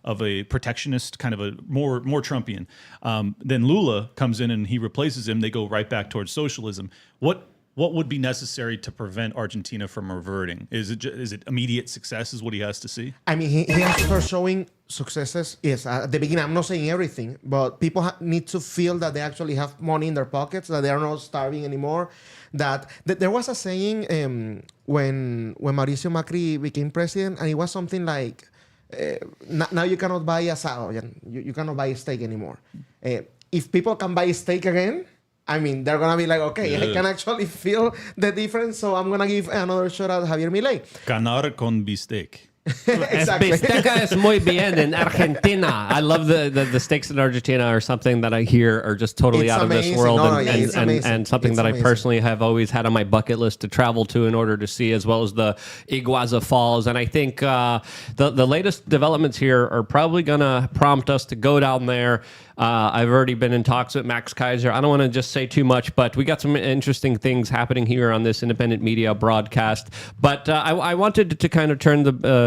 S4: of a protectionist, kind of a more Trumpian. Then Lula comes in and he replaces him. They go right back towards socialism. What would be necessary to prevent Argentina from reverting? Is it immediate success is what he has to see?
S2: I mean, he has to start showing successes. Yes, at the beginning, I'm not saying everything, but people need to feel that they actually have money in their pockets, that they are not starving anymore. That there was a saying when Mauricio Macri became president, and it was something like, now you cannot buy asado, you cannot buy steak anymore. If people can buy steak again, I mean, they're going to be like, okay, I can actually feel the difference, so I'm going to give another shot at Javier Milei.
S4: Ganar con bistec.
S2: Exactly.
S1: Bisteca es muy bien in Argentina. I love the steaks in Argentina are something that I hear are just totally out of this world, and something that I personally have always had on my bucket list to travel to in order to see, as well as the Iguazu Falls. And I think the latest developments here are probably going to prompt us to go down there. I've already been in talks with Max Kaiser. I don't want to just say too much, but we got some interesting things happening here on this independent media broadcast. But I wanted to kind of turn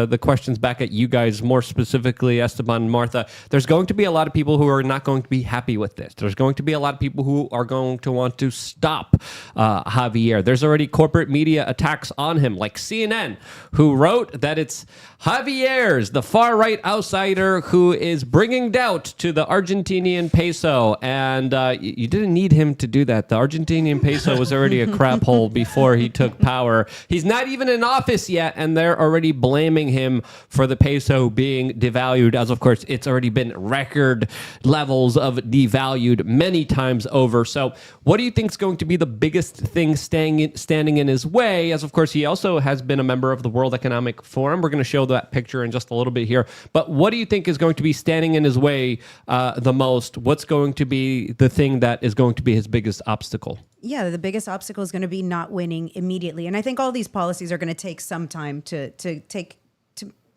S1: the questions back at you guys, more specifically, Esteban and Martha. There's going to be a lot of people who are not going to be happy with this. There's going to be a lot of people who are going to want to stop Javier. There's already corporate media attacks on him, like CNN, who wrote that it's Javier's, the far-right outsider who is bringing doubt to the Argentinian peso. And you didn't need him to do that. The Argentinian peso was already a crap hole before he took power. He's not even in office yet, and they're already blaming him for the peso being devalued, as of course it's already been record levels of devalued many times over. So what do you think is going to be the biggest thing standing in his way? As of course he also has been a member of the World Economic Forum. We're going to show that picture in just a little bit here. But what do you think is going to be standing in his way the most? What's going to be the thing that is going to be his biggest obstacle?
S3: Yeah, the biggest obstacle is going to be not winning immediately. And I think all these policies are going to take some time to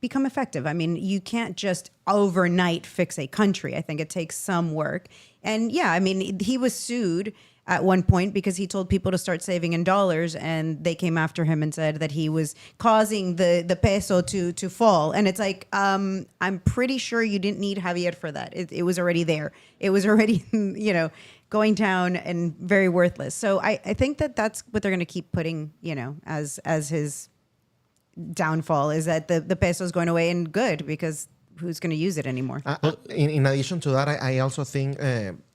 S3: become effective. I mean, you can't just overnight fix a country. I think it takes some work. And yeah, I mean, he was sued at one point because he told people to start saving in dollars, and they came after him and said that he was causing the peso to fall. And it's like, I'm pretty sure you didn't need Javier for that. It was already there. It was already, going down and very worthless. So I think that's what they're going to keep putting, as his downfall, is that the peso is going away, and good, because who's going to use it anymore?
S2: In addition to that, I also think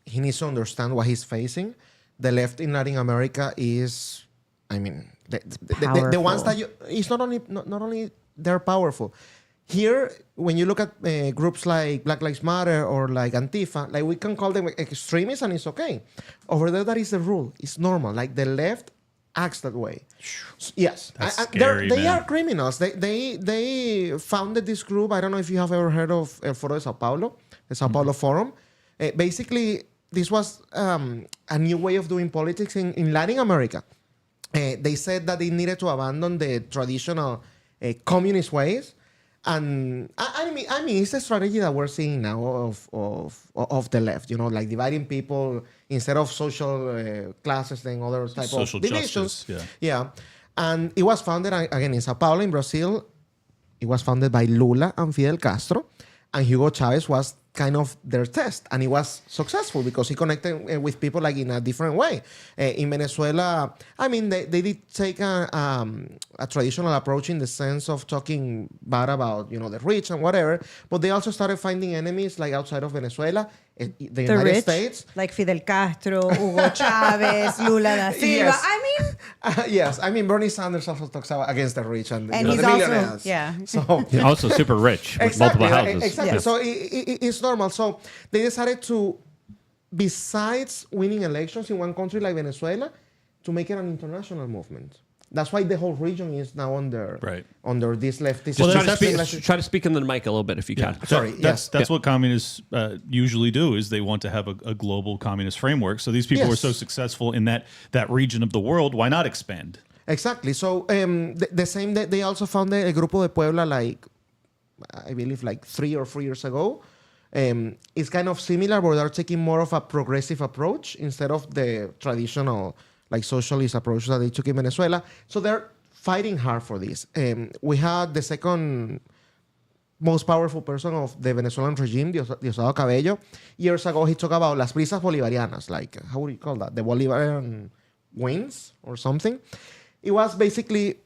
S2: he needs to understand what he's facing. The left in Latin America is, I mean, the ones that it's not only they're powerful. here, when you look at groups like Black Lives Matter or like Antifa, like we can call them extremists and it's okay. Over there, that is the rule. It's normal. Like the left acts that way. Yes,
S4: That's scary,
S2: they
S4: man.
S2: are criminals. They founded this group. I don't know if you have ever heard of El Foro de Sao Paulo, the Sao Paulo Forum. Basically, this was a new way of doing politics in Latin America. They said that they needed to abandon the traditional communist ways. And I mean, it's a strategy that we're seeing now of the left, like dividing people instead of social classes and other type
S4: Social
S2: of divisions.
S4: justice,
S2: Yeah. And it was founded, again, in Sao Paulo, in Brazil. It was founded by Lula and Fidel Castro. And Hugo Chavez was kind of their test. And it was successful because he connected with people like in a different way. In Venezuela, I mean, they did take a traditional approach in the sense of talking bad about, the rich and whatever. But they also started finding enemies like outside of Venezuela, the United
S3: rich,
S2: States.
S3: like Fidel Castro, Hugo Chavez, Lula da Silva.
S2: Yes.
S3: I mean,
S2: Yes, I mean, Bernie Sanders also talks about against the rich and
S3: he's
S2: the
S3: also,
S2: millionaires.
S3: yeah.
S2: So
S1: He's also super rich with multiple houses.
S2: Exactly.
S3: Yes.
S2: So it's normal. So they decided to, besides winning elections in one country like Venezuela, to make it an international movement. That's why the whole region is now under this leftist.
S4: Well,
S1: Try to speak into the mic a little bit if you can.
S2: Sorry.
S4: That's what communists usually do, is they want to have a global communist framework. So these people were so successful in that region of the world. Why not expand?
S2: Exactly. So the same, they also founded El Grupo de Puebla, like, I believe, like 3 or 4 years ago. It's kind of similar, but they're taking more of a progressive approach instead of the traditional, like, socialist approach that they took in Venezuela. So they're fighting hard for this. We had the second most powerful person of the Venezuelan regime, Diosdado Cabello. Years ago, he talked about las prisas bolivarianas, like, how would you call that? The Bolivarian wings or something. It was basically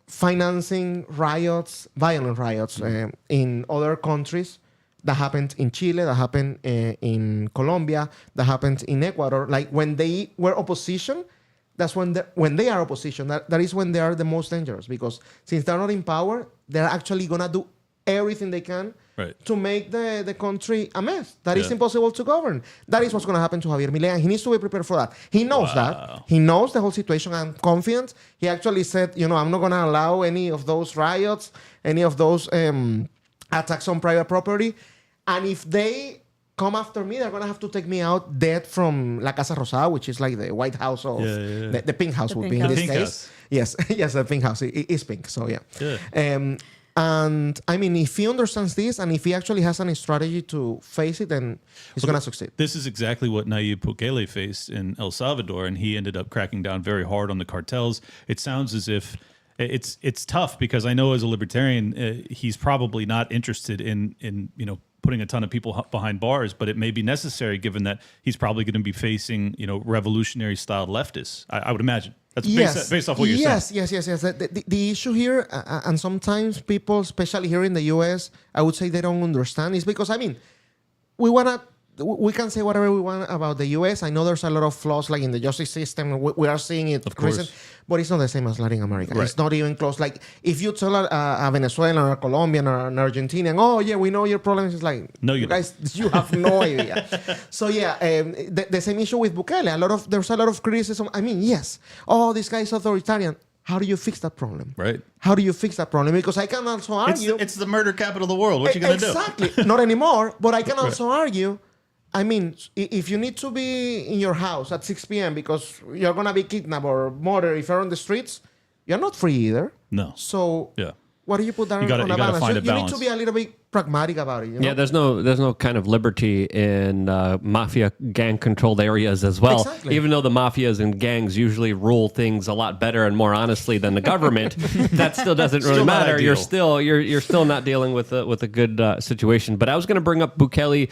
S2: financing riots, violent riots in other countries. That happened in Chile, that happened in Colombia, that happened in Ecuador. Like when they were opposition, that's when they are opposition, that is when they are the most dangerous, because since they're not in power, they're actually gonna do everything they can to make the country a mess. That is impossible to govern. That is what's gonna happen to Javier Milei, and he needs to be prepared for that. He knows that. He knows the whole situation. I'm confident. He actually said, I'm not gonna allow any of those riots, any of those attacks on private property. And if they come after me, they're going to have to take me out dead from La Casa Rosada, which is like the White House of... The pink house would be in this case. Yes, the pink house. It is pink, so yeah. And I mean, if he understands this and if he actually has any strategy to face it, then he's going to succeed.
S4: This is exactly what Nayib Bukele faced in El Salvador, and he ended up cracking down very hard on the cartels. It sounds as if... It's tough, because I know as a libertarian, he's probably not interested in putting a ton of people behind bars, but it may be necessary given that he's probably going to be facing, revolutionary style leftists. I would imagine. That's based off what you're saying.
S2: Yes. The issue here, and sometimes people, especially here in the US, I would say they don't understand, is because, I mean, we can say whatever we want about the US. I know there's a lot of flaws, like in the justice system. We are seeing it recent, but it's not the same as Latin America. It's not even close. Like if you tell a Venezuelan or a Colombian or an Argentinian, oh yeah, we know your problems, it's like, no, you guys, you have no idea. So yeah, the same issue with Bukele. There's a lot of criticism. I mean, yes, this guy is authoritarian. How do you fix that problem?
S4: Right.
S2: How do you fix that problem? Because I can also argue...
S4: It's the murder capital of the world. What are you going to do?
S2: Exactly. Not anymore. But I can also argue... I mean, if you need to be in your house at 6 p.m. because you're going to be kidnapped or murdered if you're on the streets, you're not free either.
S4: No.
S2: So what do you put that on a balance?
S4: Find a balance.
S2: You need to be a little bit pragmatic about it.
S1: Yeah, there's no kind of liberty in mafia gang-controlled areas as well.
S2: Exactly.
S1: Even though the mafias and gangs usually rule things a lot better and more honestly than the government, that still doesn't really matter. You're still not dealing with a good situation. But I was going to bring up Bukele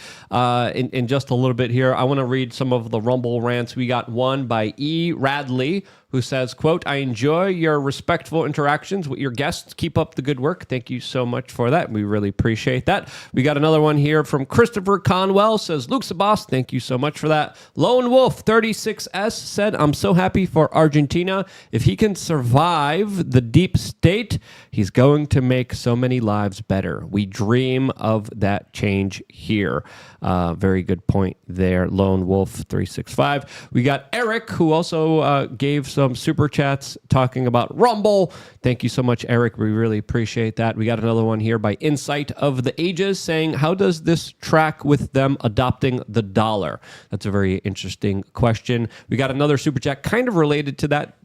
S1: in just a little bit here. I want to read some of the Rumble rants. We got one by E. Radley, who says, quote, "I enjoy your respectful interactions with your guests. Keep up the good work. Thank you so much for that. We really appreciate appreciate that. We got another one here from Christopher Conwell, says, Luke's the boss. Thank you so much for that. Lone Wolf 36S said, I'm so happy for Argentina. If he can survive the deep state, he's going to make so many lives better. We dream of that change here. Very good point there, Lone Wolf 365. We got Eric, who also gave some super chats talking about Rumble. Thank you so much, Eric. We really appreciate that. We got another one here by Insight of the Ages saying, how does this track with them adopting the dollar? That's a very interesting question. We got another super chat kind of related to that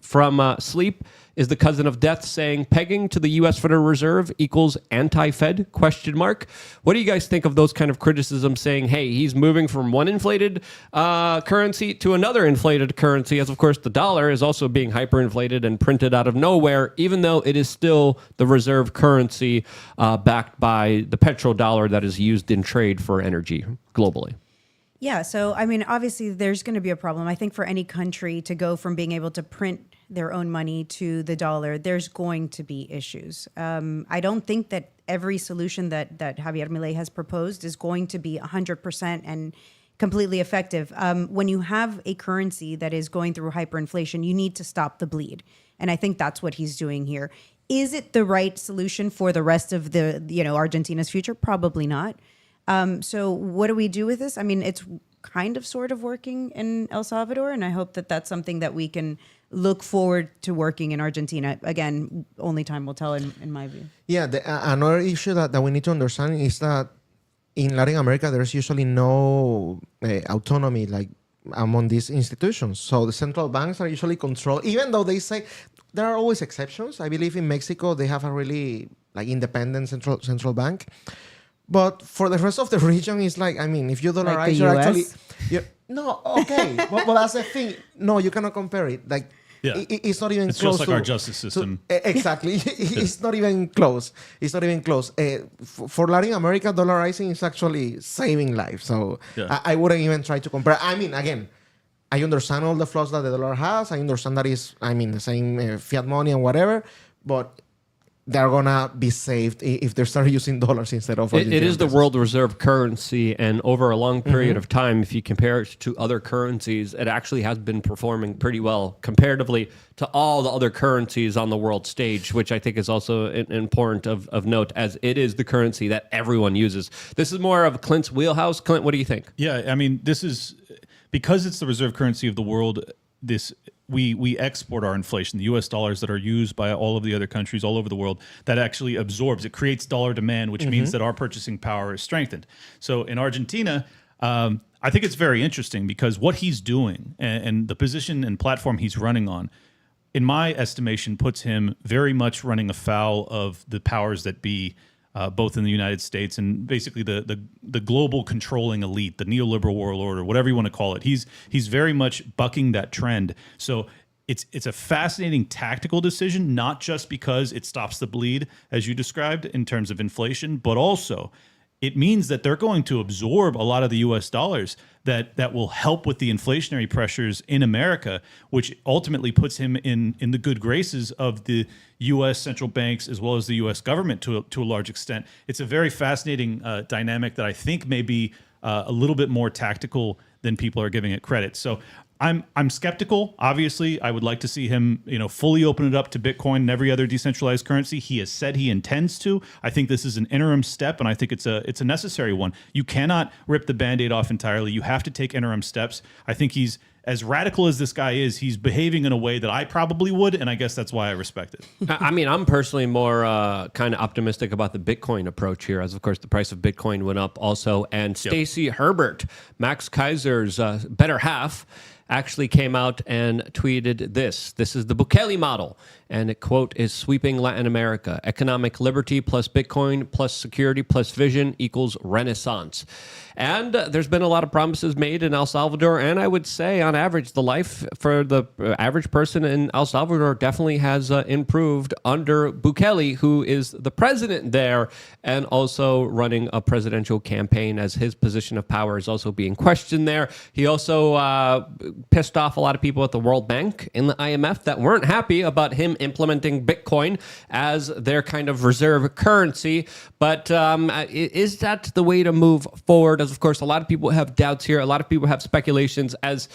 S1: from Sleep is the cousin of death saying pegging to the U.S. Federal Reserve equals anti-Fed ? What do you guys think of those kind of criticisms saying, hey, he's moving from one inflated currency to another inflated currency, as of course the dollar is also being hyperinflated and printed out of nowhere, even though it is still the reserve currency backed by the petrodollar that is used in trade for energy globally?
S3: Yeah, so I mean, obviously there's going to be a problem. I think for any country to go from being able to print their own money to the dollar, there's going to be issues. I don't think that every solution that Javier Milei has proposed is going to be 100% and completely effective. When you have a currency that is going through hyperinflation, you need to stop the bleed. And I think that's what he's doing here. Is it the right solution for the rest of Argentina's future? Probably not. So what do we do with this? I mean, it's kind of sort of working in El Salvador, and I hope that that's something that we can look forward to working in Argentina. Again, only time will tell in my view.
S2: Yeah, another issue that we need to understand is that in Latin America, there's usually no autonomy like among these institutions. So the central banks are usually controlled, even though they say there are always exceptions. I believe in Mexico, they have a really independent central bank. But for the rest of the region, it's like, I mean, if you dollarize,
S3: like
S2: you're actually... No, okay. Well, that's the thing. No, you cannot compare it. It's not even
S4: it's
S2: close.
S4: It's just like our justice system.
S2: Exactly. It's not even close. It's not even close. For Latin America, dollarizing is actually saving lives. So I wouldn't even try to compare. I mean, again, I understand all the flaws that the dollar has. I understand that it's, the same fiat money and whatever. But they're going to be saved if they start using dollars instead of...
S1: It is the world reserve currency, and over a long period of time, if you compare it to other currencies, it actually has been performing pretty well comparatively to all the other currencies on the world stage, which I think is also important of note, as it is the currency that everyone uses. This is more of Clint's wheelhouse. Clint, what do you think?
S4: Yeah, I mean, this is... Because it's the reserve currency of the world, we export our inflation, the U.S. dollars that are used by all of the other countries all over the world, that actually absorbs. It creates dollar demand, which means that our purchasing power is strengthened. So in Argentina, I think it's very interesting because what he's doing and the position and platform he's running on, in my estimation, puts him very much running afoul of the powers that be, both in the United States and basically the global controlling elite, the neoliberal world order, whatever you want to call it. He's very much bucking that trend. So it's a fascinating tactical decision, not just because it stops the bleed, as you described, in terms of inflation, but also it means that they're going to absorb a lot of the U.S. dollars that will help with the inflationary pressures in America, which ultimately puts him in the good graces of the U.S. central banks as well as the U.S. government to a large extent. It's a very fascinating dynamic that I think may be a little bit more tactical than people are giving it credit. So I'm skeptical. Obviously, I would like to see him, fully open it up to Bitcoin and every other decentralized currency. He has said he intends to. I think this is an interim step, and I think it's a necessary one. You cannot rip the Band-Aid off entirely. You have to take interim steps. I think he's as radical as this guy is. He's behaving in a way that I probably would, and I guess that's why I respect it.
S1: I mean, I'm personally more kind of optimistic about the Bitcoin approach here, as of course the price of Bitcoin went up also. And Stacey Herbert, Max Kaiser's better half, actually came out and tweeted this. This is the Bukele model. And it, quote, is sweeping Latin America. Economic liberty plus Bitcoin plus security plus vision equals renaissance. And there's been a lot of promises made in El Salvador, and I would say on average, the life for the average person in El Salvador definitely has improved under Bukele, who is the president there and also running a presidential campaign, as his position of power is also being questioned there. He also pissed off a lot of people at the World Bank and the IMF that weren't happy about him implementing Bitcoin as their kind of reserve currency. But is that the way to move forward? As of course, a lot of people have doubts here. A lot of people have speculations, as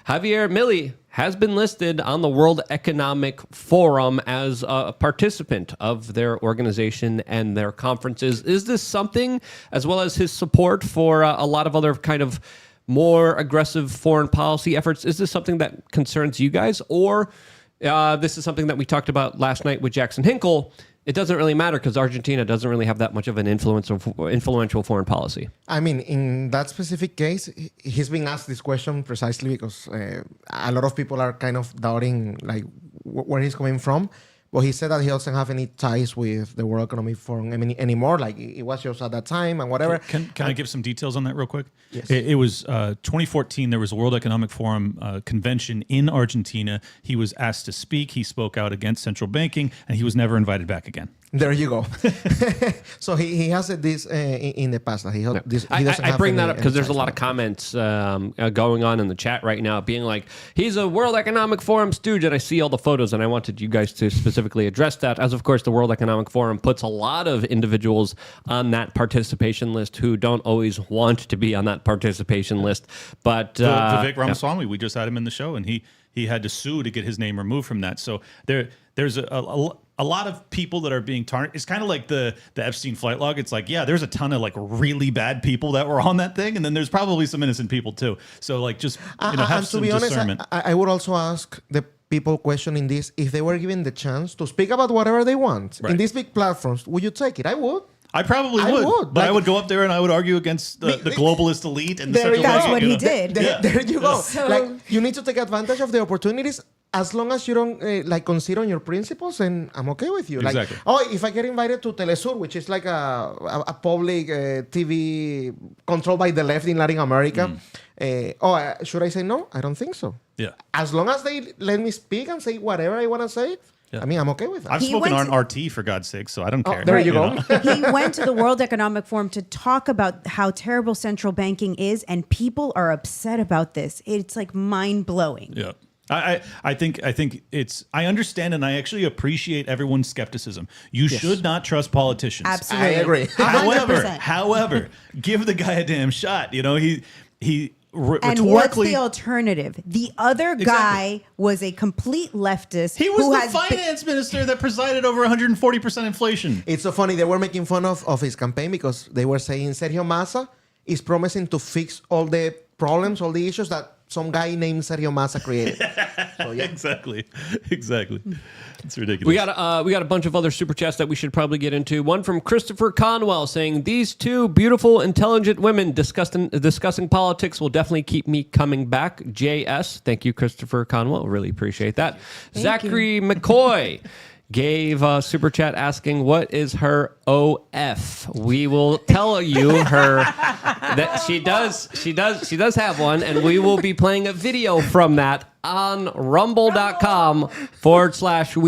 S1: Javier Milei has been listed on the World Economic Forum as a participant of their organization and their conferences. Is this something, as well as his support for a lot of other kind of more aggressive foreign policy efforts, is this something that concerns you guys? Or this is something that we talked about last night with Jackson Hinkle. It doesn't really matter because Argentina doesn't really have that much of an influential foreign policy.
S2: I mean, in that specific case, he's being asked this question precisely because a lot of people are kind of doubting like where he's coming from. But he said that he doesn't have any ties with the World Economic Forum anymore. Like it was just at that time and whatever.
S4: Can I give some details on that real quick?
S2: Yes.
S4: It was 2014. There was a World Economic Forum convention in Argentina. He was asked to speak. He spoke out against central banking, and he was never invited back again.
S2: There you go. So he has said this in the past. That he doesn't
S1: I
S2: have
S1: bring that
S2: any-
S1: up because
S2: any
S1: there's a
S2: ties
S1: lot
S2: with
S1: of comments going on in the chat right now being like, he's a World Economic Forum stooge, and I see all the photos, and I wanted you guys to specifically address that, as of course the World Economic Forum puts a lot of individuals on that participation list who don't always want to be on that participation list. But
S4: Vivek Ramaswamy, we just had him in the show, and he had to sue to get his name removed from that. So there's a lot of people that are being tarnished. It's kind of like the Epstein flight log. It's like, yeah, there's a ton of like really bad people that were on that thing, and then there's probably some innocent people too. So like, just have
S2: and
S4: some
S2: to be honest,
S4: discernment.
S2: I would also ask the people questioning this, if they were given the chance to speak about whatever they want in these big platforms, would you take it? I would.
S4: I probably would. But I would go up there and I would argue against the globalist elite and the central
S3: That's
S4: bank.
S3: what he did.
S2: There you go.
S3: So-
S2: like you need to take advantage of the opportunities as long as you don't like consider your principles, and I'm okay with you.
S4: Exactly.
S2: Like, if I get invited to Telesur, which is like a public TV controlled by the left in Latin America, should I say no? I don't think so.
S4: Yeah.
S2: As long as they let me speak and say whatever I want to say, I mean, I'm okay with that.
S4: I've spoken on RT for God's sake, so I don't care.
S2: There you go.
S3: He went to the World Economic Forum to talk about how terrible central banking is, and people are upset about this. It's like mind blowing.
S4: Yeah. I think it's, I understand and I actually appreciate everyone's skepticism. You should not trust politicians.
S3: Absolutely.
S2: I agree.
S3: 100%.
S4: However, give the guy a damn shot. You know, he
S3: and what's the alternative? The other guy was a complete leftist.
S4: He was the finance minister that presided over 140% inflation.
S2: It's so funny. They were making fun of his campaign because they were saying Sergio Massa is promising to fix all the problems, all the issues that some guy named Sergio Massa created. So, yeah.
S4: Exactly. It's ridiculous.
S1: We got a bunch of other super chats that we should probably get into. One from Christopher Conwell saying, these two beautiful, intelligent women discussing politics will definitely keep me coming back. JS. Thank you, Christopher Conwell. Really appreciate that. Zachary McCoy gave a super chat asking, what is her OF? We will tell you that she does have one, and we will be playing a video from that on rumble.com/we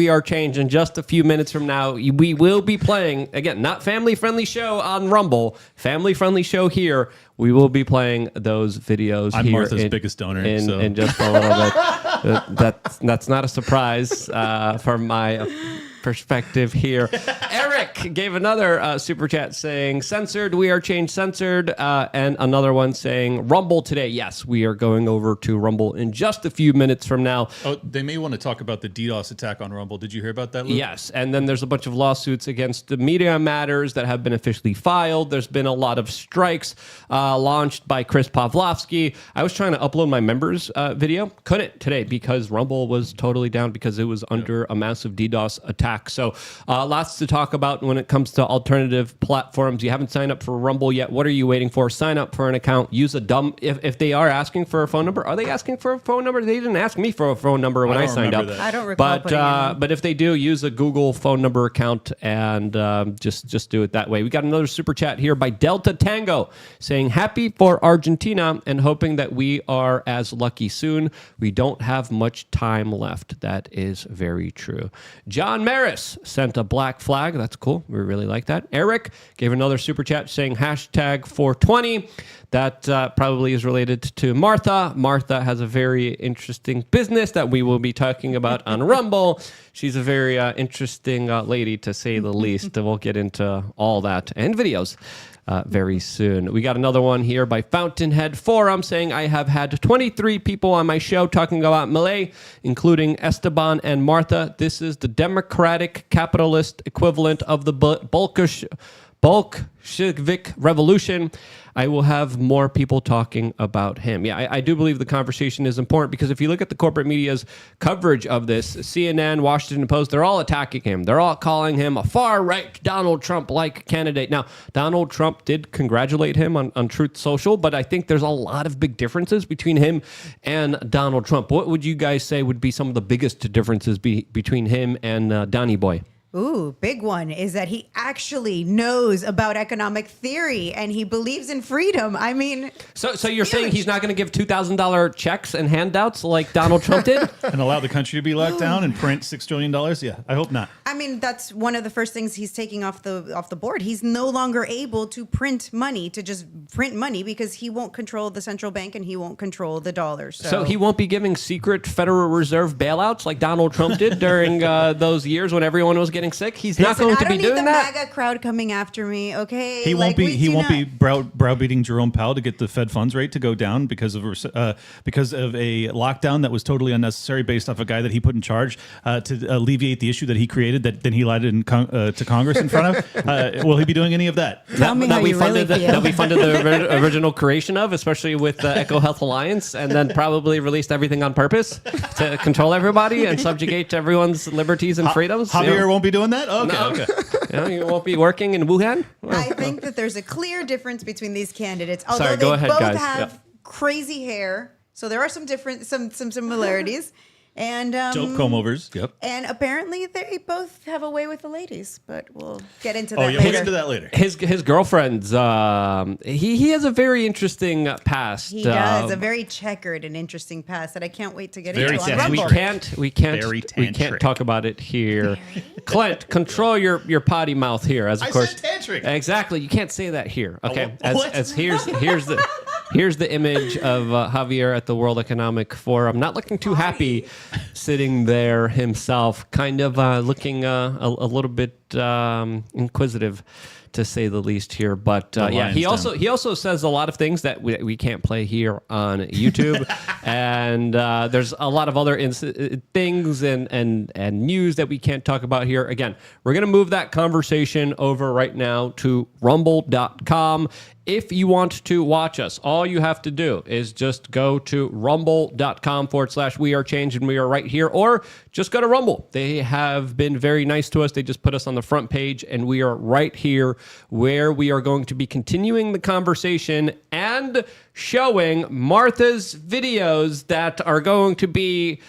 S1: are change in just a few minutes from now. We will be playing, again, not family friendly show on Rumble, family friendly show here. We will be playing those videos
S4: I'm
S1: here.
S4: Martha's biggest donor.
S1: In just a little bit. That's not a surprise from my perspective here. Eric gave another super chat saying, censored, we are change censored. And another one saying, Rumble today. Yes, we are going over to Rumble in just a few minutes from now.
S4: Oh, they may want to talk about the DDoS attack on Rumble. Did you hear about that, Luke?
S1: Yes, and then there's a bunch of lawsuits against the Media Matters that have been officially filed. There's been a lot of strikes launched by Chris Pavlovsky. I was trying to upload my members video. Couldn't today because Rumble was totally down because it was under a massive DDoS attack. hack. So lots to talk about when it comes to alternative platforms. You haven't signed up for Rumble yet. What are you waiting for? Sign up for an account. Use a dumb, if they are asking for a phone number, are they asking for a phone number? They didn't ask me for a phone number when I signed up.
S3: I don't recall
S1: But if they do, use a Google phone number account and just do it that way. We got another super chat here by Delta Tango saying, happy for Argentina and hoping that we are as lucky soon. We don't have much time left. That is very true. John Maris sent a black flag. That's cool. We really like that. Eric gave another super chat saying hashtag 420. That probably is related to Martha. Martha has a very interesting business that we will be talking about on Rumble. She's a very interesting lady, to say the least. We'll get into all that and videos very soon. We got another one here by Fountainhead Forum saying, I have had 23 people on my show talking about Malay, including Esteban and Martha. This is the democratic capitalist equivalent of the Bolshevik Revolution. I will have more people talking about him. Yeah, I do believe the conversation is important because if you look at the corporate media's coverage of this, CNN, Washington Post, they're all attacking him. They're all calling him a far-right Donald Trump-like candidate. Now, Donald Trump did congratulate him on Truth Social, but I think there's a lot of big differences between him and Donald Trump. What would you guys say would be some of the biggest differences between him and Donnie Boy?
S3: Ooh, big one is that he actually knows about economic theory and he believes in freedom. I mean,
S1: so you're saying he's not going to give $2,000 checks and handouts like Donald Trump did,
S4: and allow the country to be locked down and print $6 trillion? Yeah, I hope not.
S3: I mean, that's one of the first things he's taking off the board. He's no longer able to print money because he won't control the central bank and he won't control the dollar.
S1: So he won't be giving secret Federal Reserve bailouts like Donald Trump did during those years when everyone was getting sick. He's not going to be doing that.
S3: I don't need the MAGA crowd coming after me. Okay,
S4: he won't be browbeating Jerome Powell to get the Fed funds rate to go down because of a lockdown that was totally unnecessary based off a guy that he put in charge to alleviate the issue that he created that then he lied to Congress in front of. Will he be doing any of that?
S3: Tell me how you really feel.
S1: That we funded the original creation of, especially with the Eco Health Alliance, and then probably released everything on purpose to control everybody and subjugate everyone's liberties and freedoms.
S4: Javier won't be doing that? Okay.
S1: You won't be working in Wuhan?
S3: I think that there's a clear difference between these candidates. Although
S1: Sorry, go ahead,
S3: both
S1: guys.
S3: have crazy hair, so there are some similarities. And
S4: dope comb-overs. Yep.
S3: And apparently they both have a way with the ladies, but we'll get into that
S4: later.
S3: later.
S4: We'll get into that later.
S1: His girlfriend's he has a very interesting past.
S3: He does a very checkered and interesting past that I can't wait to get into.
S1: We can't talk about it here. Clint, control your potty mouth here. As of course,
S11: said tantric.
S1: Exactly. You can't say that here. Okay.
S11: What?
S1: Here's the image of Javier at the World Economic Forum, not looking too happy, sitting there himself, kind of looking a little bit inquisitive, to say the least here. But he also says a lot of things that we can't play here on YouTube, and there's a lot of other things and news that we can't talk about here. Again, we're going to move that conversation over right now to rumble.com. If you want to watch us, all you have to do is just go to rumble.com/wearechange, and we are right here, or just go to Rumble. They have been very nice to us. They just put us on the front page, and we are right here where we are going to be continuing the conversation and showing Martha's videos that are going to be...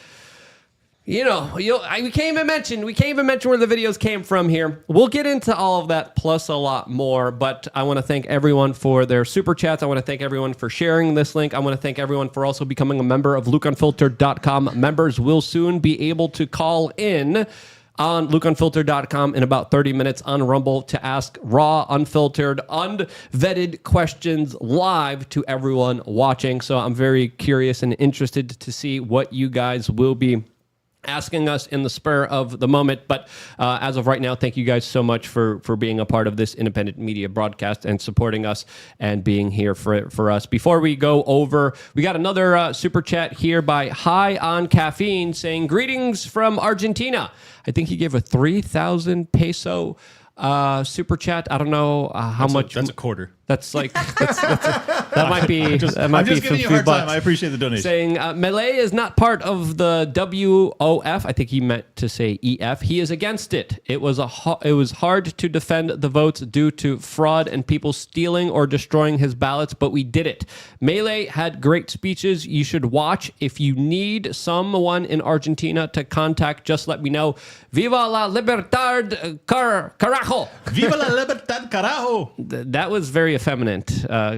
S1: we can't even mention where the videos came from here. We'll get into all of that plus a lot more, but I want to thank everyone for their super chats. I want to thank everyone for sharing this link. I want to thank everyone for also becoming a member of LukeUnfiltered.com. Members will soon be able to call in on LukeUnfiltered.com in about 30 minutes on Rumble to ask raw, unfiltered, unvetted questions live to everyone watching. So I'm very curious and interested to see what you guys will be asking us in the spur of the moment. But as of right now, thank you guys so much for being a part of this independent media broadcast and supporting us and being here for us. Before we go over, we got another super chat here by High on Caffeine saying, greetings from Argentina. I think he gave a 3,000 peso super chat. I don't know how much.
S4: That's a quarter.
S1: That's like that might be
S4: I'm just giving you a hard time.
S1: $50.
S4: I appreciate the donation.
S1: Saying Milei is not part of the WOF. I think he meant to say EF. He is against it. It was hard to defend the votes due to fraud and people stealing or destroying his ballots, but we did it. Milei had great speeches. You should watch. If you need someone in Argentina to contact, just let me know. Viva la libertad, carajo!
S4: Viva la libertad, carajo!
S1: That was very effeminate.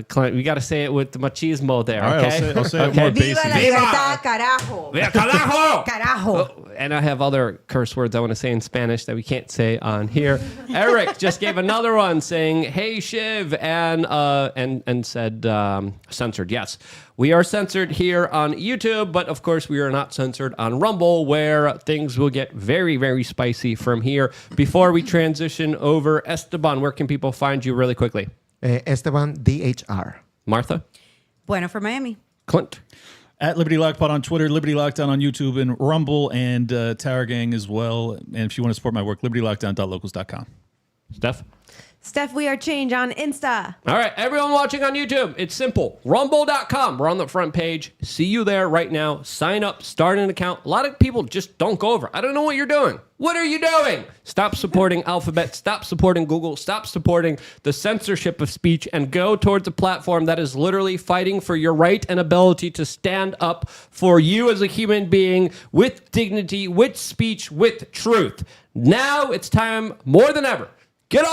S1: Clint, we got to say it with the machismo there.
S4: All right,
S1: Okay,
S4: I'll say it
S1: okay.
S4: more
S5: Viva
S4: basic.
S5: la libertad, carajo.
S1: Viva carajo!
S5: Carajo.
S1: And I have other curse words I want to say in Spanish that we can't say on here. Eric just gave another one saying, "Hey Shiv," and said censored. Yes, we are censored here on YouTube, but of course we are not censored on Rumble, where things will get very, very spicy from here. Before we transition over, Esteban, where can people find you really quickly?
S2: Esteban DHR.
S1: Martha?
S3: Bueno for Miami.
S1: Clint?
S4: At Liberty Lockpod on Twitter, Liberty Lockdown on YouTube, and Rumble, and Tower Gang as well. And if you want to support my work, libertylockdown.locals.com.
S1: Steph?
S5: Steph, we are change on Insta.
S1: All right, everyone watching on YouTube, it's simple. Rumble.com. We're on the front page. See you there right now. Sign up, start an account. A lot of people just don't go over. I don't know what you're doing. What are you doing? Stop supporting Alphabet. Stop supporting Google. Stop supporting the censorship of speech and go towards a platform that is literally fighting for your right and ability to stand up for you as a human being with dignity, with speech, with truth. Now it's time more than ever